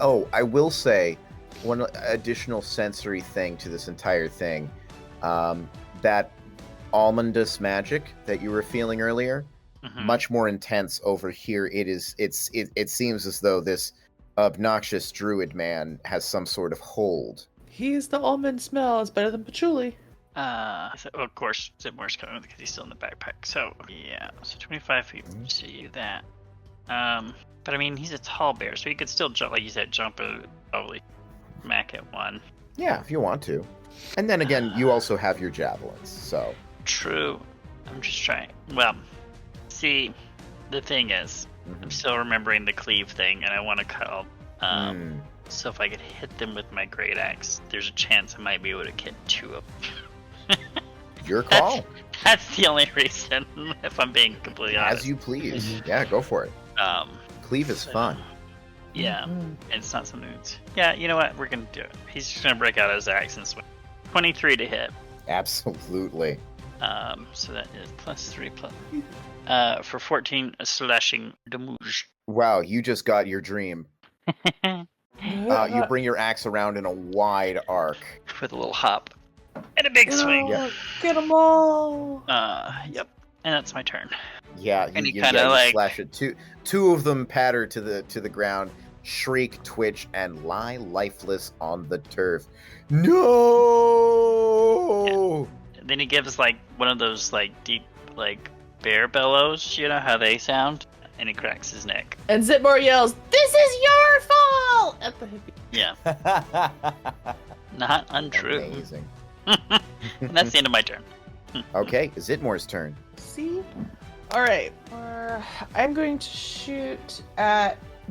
Oh, I will say one additional sensory thing to this entire thing. That Almondous magic that you were feeling earlier, much more intense over here. It seems as though this obnoxious druid man has some sort of hold. He's the almond smell. It's better than patchouli. Of course, Zitmoor's coming because he's still in the backpack. So, yeah. So 25 feet. See that. But I mean, he's a tall bear, so he could still jump, like you said, jump and probably smack at one. Yeah, if you want to. And then again, you also have your javelins, so. True. I'm just trying. Well, see, the thing is, I'm still remembering the cleave thing, and I want to cut off. So if I could hit them with my great axe, there's a chance I might be able to get 2 of them. Your call. That's the only reason, if I'm being completely honest. As you please. Yeah, go for it. Cleave is fun. Yeah, and it's not something that's... Yeah, you know what? We're going to do it. He's just going to break out his axe and swing. 23 to hit. Absolutely. So that is +3 for 14 slashing damage. Wow, you just got your dream. You bring your axe around in a wide arc. With a little hop. And a big swing. Yep. Get them all. Yep. And that's my turn. Yeah, and you kind of slash it. Two of them patter to the ground, shriek, twitch, and lie lifeless on the turf. No. Yeah. Then he gives one of those deep bear bellows. You know how they sound, and he cracks his neck. And Zitmoor yells, "This is your fault!" at the hippie. Yeah. Not untrue. Amazing. And that's the end of my turn. Okay, Zitmoor's turn. See? Alright. I'm going to shoot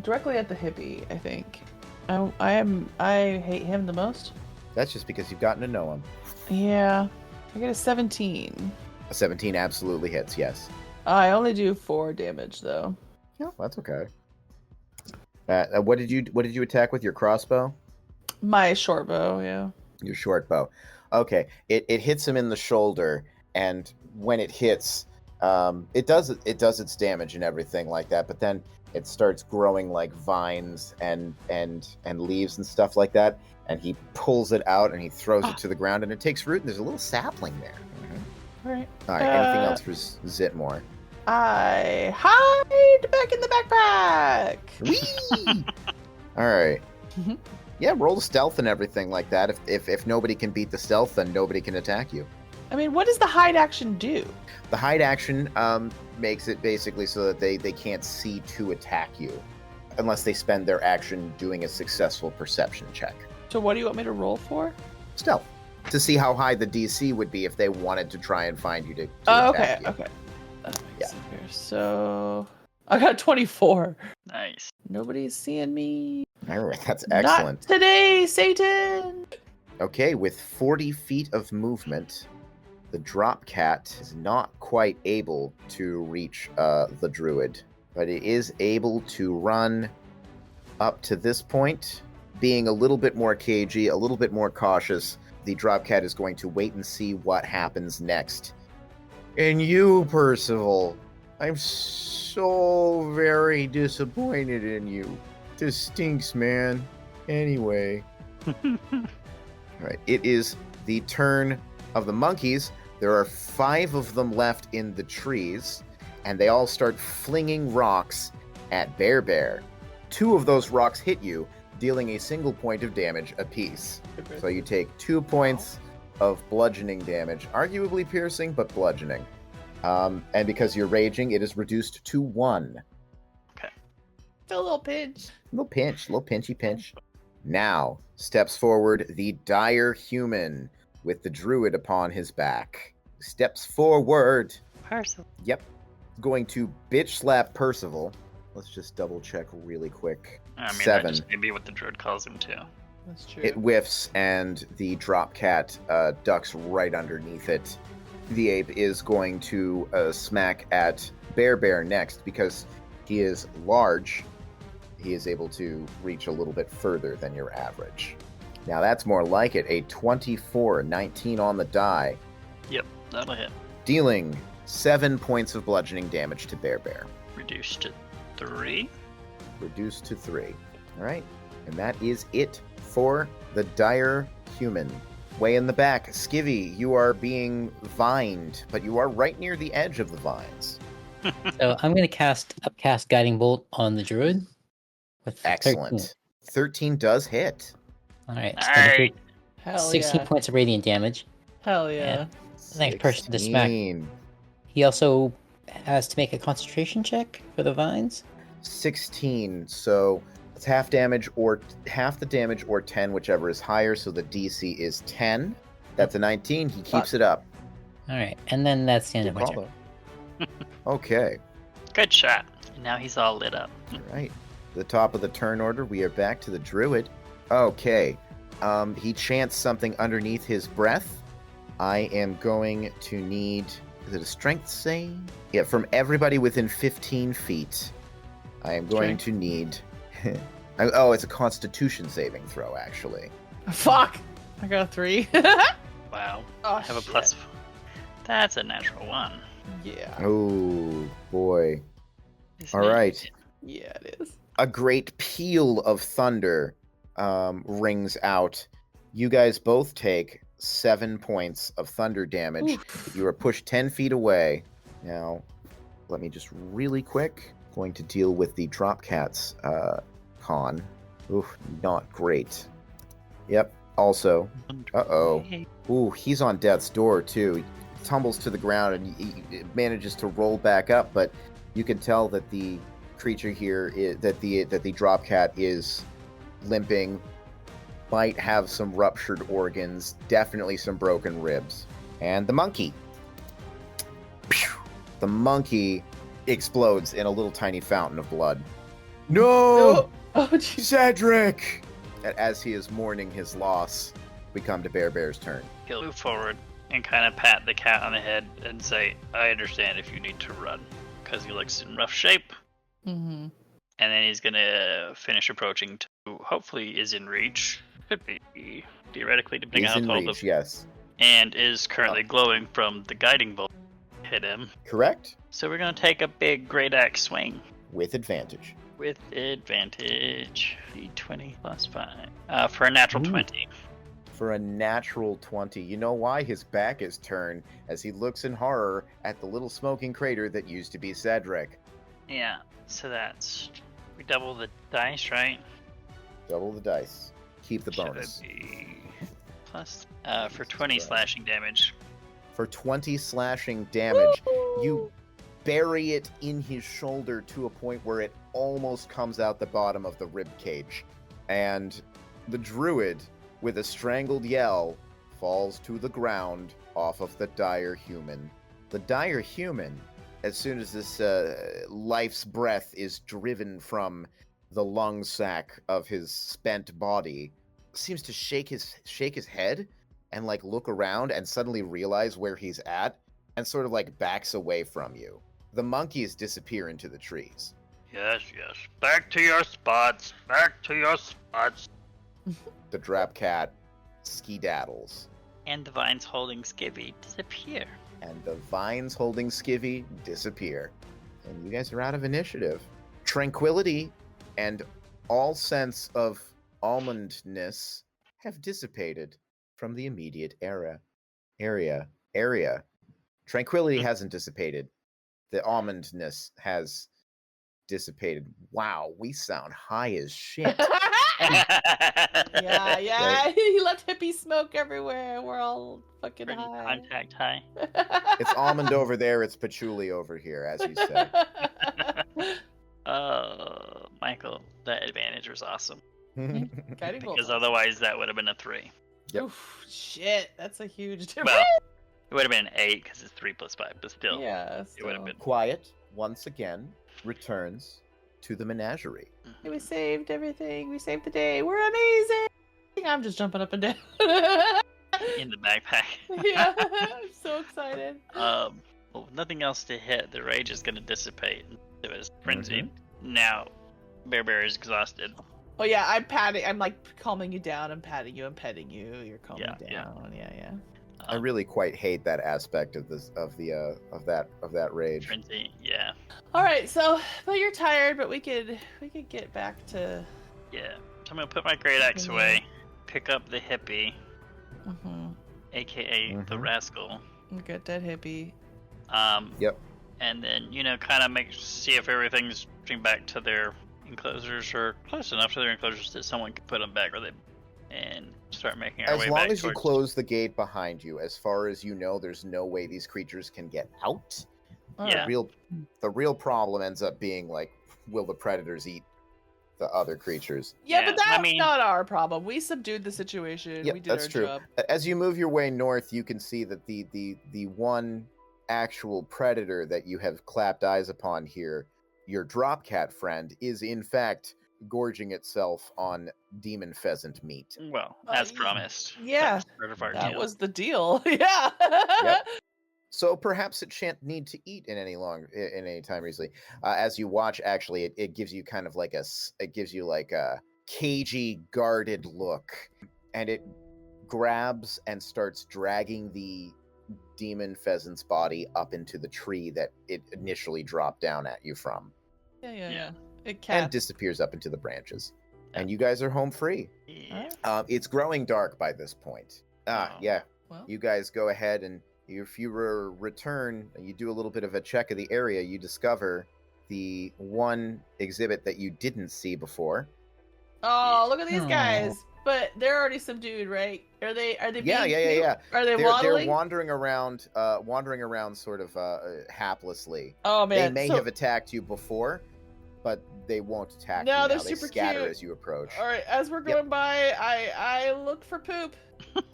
directly at the hippie, I think. I hate him the most. That's just because you've gotten to know him. Yeah. I get a 17. A 17 absolutely hits, yes. I only do 4 damage, though. Yeah, that's okay. What did you attack with your crossbow? My short bow, yeah. Your short bow. Okay, it hits him in the shoulder, and when it hits, it does its damage and everything like that. But then it starts growing like vines and leaves and stuff like that. And he pulls it out and he throws it to the ground, and it takes root. And there's a little sapling there. All right. All right. Anything else for Zitmoor? I hide back in the backpack. Whee! All right. Yeah, roll the stealth and everything like that. If nobody can beat the stealth, then nobody can attack you. I mean, what does the hide action do? The hide action makes it basically so that they can't see to attack you unless they spend their action doing a successful perception check. So what do you want me to roll for? Stealth. To see how high the DC would be if they wanted to try and find you to attack you. Okay. Yeah. So I got 24. Nice. Nobody's seeing me. All right, that's excellent. Not today, Satan! Okay, with 40 feet of movement, the drop cat is not quite able to reach the druid, but it is able to run up to this point, being a little bit more cagey, a little bit more cautious, the drop cat is going to wait and see what happens next. And you, Percival, I'm so very disappointed in you. This stinks, man. Anyway. Alright, it is the turn of the monkeys. There are 5 of them left in the trees, and they all start flinging rocks at Bear. 2 of those rocks hit you, dealing a single point of damage apiece. So you take 2 points of bludgeoning damage, arguably piercing, but bludgeoning. And because you're raging, it is reduced to 1. Okay. A little pinch. Little pinchy pinch. Now, steps forward the dire human with the druid upon his back. Steps forward. Percival. Yep. Going to bitch slap Percival. Let's just double check really quick. I mean, 7. that just may be what the druid calls him too. That's true. It whiffs, and the drop cat ducks right underneath it. The ape is going to smack at Bear next because he is large. He is able to reach a little bit further than your average. Now that's more like it. A 24, 19 on the die. Yep, that'll hit. Dealing 7 points of bludgeoning damage to Bear. Reduced to 3. Reduced to 3. All right. And that is it for the dire human. Way in the back, Skivvy, you are being vined, but you are right near the edge of the vines. So I'm going to cast Guiding Bolt on the druid. With Excellent. 13 does hit. All right. So Alright. Hell 16 yeah. points of radiant damage. Hell yeah. Next person to smack. 16. He also has to make a concentration check for the vines. 16. So it's half damage or half the damage or 10, whichever is higher. So the DC is 10. That's a 19. He keeps it up. All right, and then that's the end of my turn. Okay. Good shot. Now he's all lit up. All right. The top of the turn order, we are back to the druid. Okay. He chants something underneath his breath. I am going to need... Is it a strength save? Yeah, from everybody within 15 feet. I am going to need... oh, it's a constitution saving throw, actually. Fuck! I got a 3. Wow. Oh, I have a shit. plus. That's a natural 1. Yeah. Oh, boy. Isn't All it? right. Yeah, it is. A great peal of thunder rings out. You guys both take 7 points of thunder damage. Oof. You are pushed 10 feet away. Now, let me just really quick. Going to deal with the drop cat's con. Oof, not great. Yep, also. Uh-oh. Ooh, he's on death's door, too. He tumbles to the ground and he manages to roll back up, but you can tell that the creature here, that the drop cat is limping, might have some ruptured organs, definitely some broken ribs. And the monkey. Pew! The monkey explodes in a little tiny fountain of blood. No! Oh, jeez. Cedric! And as he is mourning his loss, we come to Bear's turn. He'll move forward and kind of pat the cat on the head and say, I understand if you need to run, because he looks in rough shape. Mm-hmm. And then he's going to finish approaching to who hopefully is in reach. Could be, theoretically, depending He's on in how tall reach, the... yes. And is currently glowing from the guiding bolt hit him. Correct? So we're going to take a big great axe swing. With advantage. With advantage. D20 plus 5. For a natural 20. For a natural 20. You know why? His back is turned as he looks in horror at the little smoking crater that used to be Cedric. Yeah, so that's... We double the dice, right? Double the dice. Keep the Should bonus. it be plus... for 20 slashing damage. For 20 slashing damage, you bury it in his shoulder to a point where it almost comes out the bottom of the rib cage. And the druid, with a strangled yell, falls to the ground off of the dire human. The dire human, as soon as this life's breath is driven from the lung sac of his spent body, seems to shake his head and like look around and suddenly realize where he's at and sort of like backs away from you. The monkeys disappear into the trees. Yes, yes. Back to your spots. Back to your spots. The drop cat skedaddles. And the vines holding Skivvy disappear. And the vines holding Skivvy disappear. And you guys are out of initiative. Tranquility and all sense of almondness have dissipated from the immediate area. Tranquility hasn't dissipated. The almondness has dissipated. Wow, we sound high as shit. Yeah. He left hippie smoke everywhere. We're all fucking Pretty high. contact high. It's almond over there, it's patchouli over here, as you say. Michael, that advantage was awesome. Guiding bolt. Because otherwise that would have been a 3. Yep. Oof, shit, that's a huge difference. Well, it would have been an 8 because it's 3 plus 5, but still. Yeah, It would have been. Quiet, once again, returns to the menagerie. We saved everything. We saved the day. We're amazing. I'm just jumping up and down. In the backpack. Yeah, I'm so excited. Well, with nothing else to hit, the rage is going to dissipate. It was frenzied. Now, Bear is exhausted. Oh yeah, I'm patting. I'm like calming you down. I'm patting you. I'm petting you. You're calming Yeah, down. Yeah. I really quite hate that aspect of that rage. Frenzy, yeah. All right, so but you're tired, but we could get back to. Yeah. So I'm going to put my great axe away, pick up the hippie, aka the rascal. Good dead hippie. Yep. And then, kind of see if everything's getting back to their enclosures or close enough to their enclosures that someone can put them back and start making our way back. As long as you close the gate behind you, as far as you know, there's no way these creatures can get out. Yeah. The real problem ends up being like, will the predators eat the other creatures? Yeah, but that's not our problem. We subdued the situation. Yep, we did that's our true. job. As you move your way north, you can see that the one actual predator that you have clapped eyes upon here, your drop cat friend, is in fact gorging itself on demon pheasant meat. Well, as promised. Yeah, that was the deal. Yeah. Yep. So perhaps it shan't need to eat in any time recently. As you watch, actually, it gives you kind of like a cagey, guarded look, and it grabs and starts dragging the demon pheasant's body up into the tree that it initially dropped down at you from. Yeah. And disappears up into the branches. And you guys are home free. Yeah. It's growing dark by this point. Yeah. Well. You guys go ahead and if you return, you do a little bit of a check of the area, you discover the one exhibit that you didn't see before. Oh, look at these guys. But they're already subdued, right? Are they Yeah. Are they They're wandering around sort of haplessly. Oh man. They may have attacked you before, but they won't attack you now. They're They super scatter cute. as you approach. All right, as we're going by, I look for poop.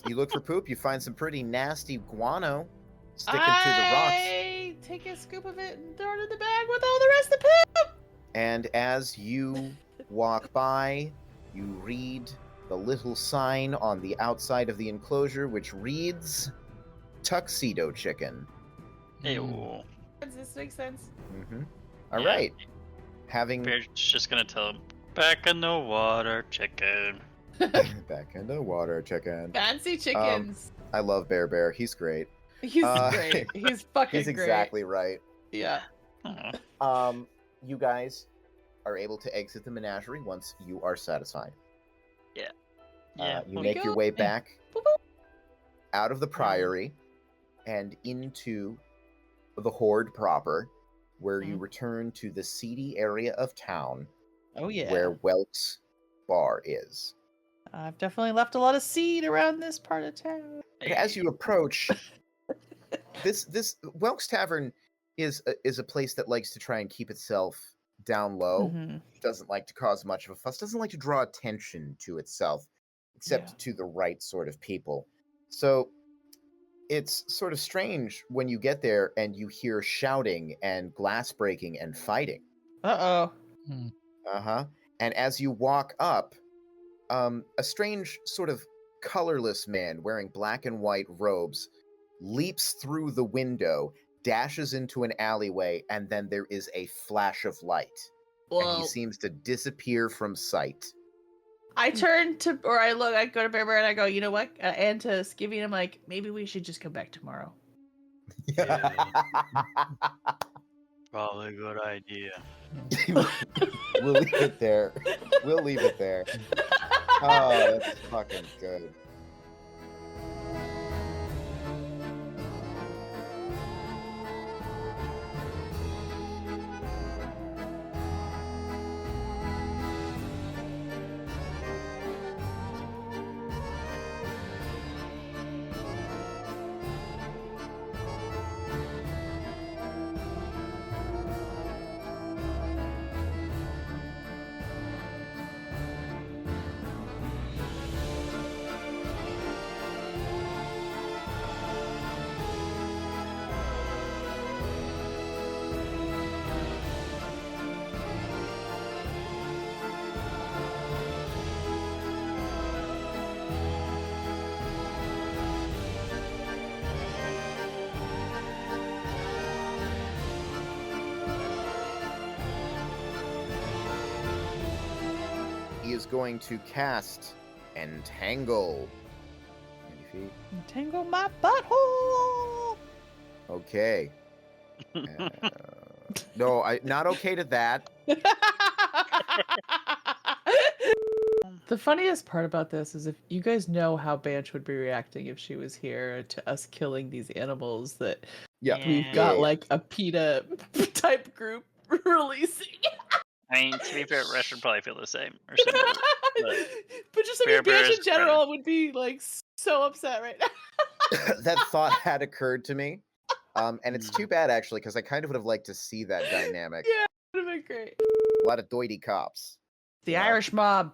You look for poop, you find some pretty nasty guano sticking to the rocks. I take a scoop of it and throw it in the bag with all the rest of the poop. And as you walk by, you read the little sign on the outside of the enclosure, which reads Tuxedo Chicken. Ew. Does this make sense? All right. Having Bear's just gonna tell him, back in the water, chicken. back in the water, chicken. Fancy chickens. I love Bear. He's great. He's great. He's fucking He's exactly right. Yeah. You guys are able to exit the menagerie once you are satisfied. Yeah. You make your way back out of the priory and into the horde proper, where you return to the seedy area of town. Oh yeah. Where Welk's bar is. I've definitely left a lot of seed around this part of town. As you approach, this Welk's Tavern is a place that likes to try and keep itself down low. Doesn't like to cause much of a fuss. Doesn't like to draw attention to itself, except to the right sort of people. So it's sort of strange when you get there and you hear shouting and glass breaking and fighting. Uh-oh. And as you walk up, a strange sort of colorless man wearing black and white robes leaps through the window, dashes into an alleyway, and then there is a flash of light. Whoa. And he seems to disappear from sight. I turn to, or I look, I go to Bear Bear and I go, you know what? And to Skivvy, and I'm like, maybe we should just come back tomorrow. Yeah. Probably a good idea. We'll leave it there. We'll leave it there. Oh, that's fucking good. He is going to cast Entangle. 90 feet. Tangle my butthole. Okay. No, not okay to that. The funniest part about this is if you guys know how Banch would be reacting if she was here to us killing these animals that Yeah. we've got Yeah. like a PETA type group releasing. I mean, to be fair, Resh would probably feel the same or similar. But just I Bear mean, Banch Bear's in general would be like so upset right now. That thought had occurred to me. And it's too bad, actually, because I kind of would have liked to see that dynamic. Yeah, it would have been great. A lot of doity cops. The You know? Irish mob.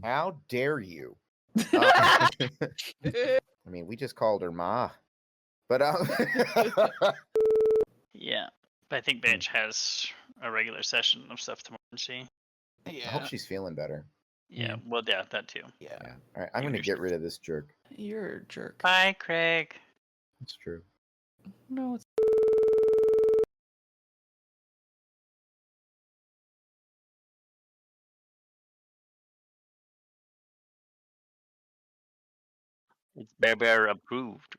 How dare you? I mean, we just called her Ma. But, Yeah, but I think Bench has a regular session of stuff tomorrow, doesn't she? I hope she's feeling better. Yeah, well, yeah, that too. Yeah. All right, I'm going to get rid of this jerk. You're a jerk. Bye, Craig. That's true. No, it's It's Bear Bear approved.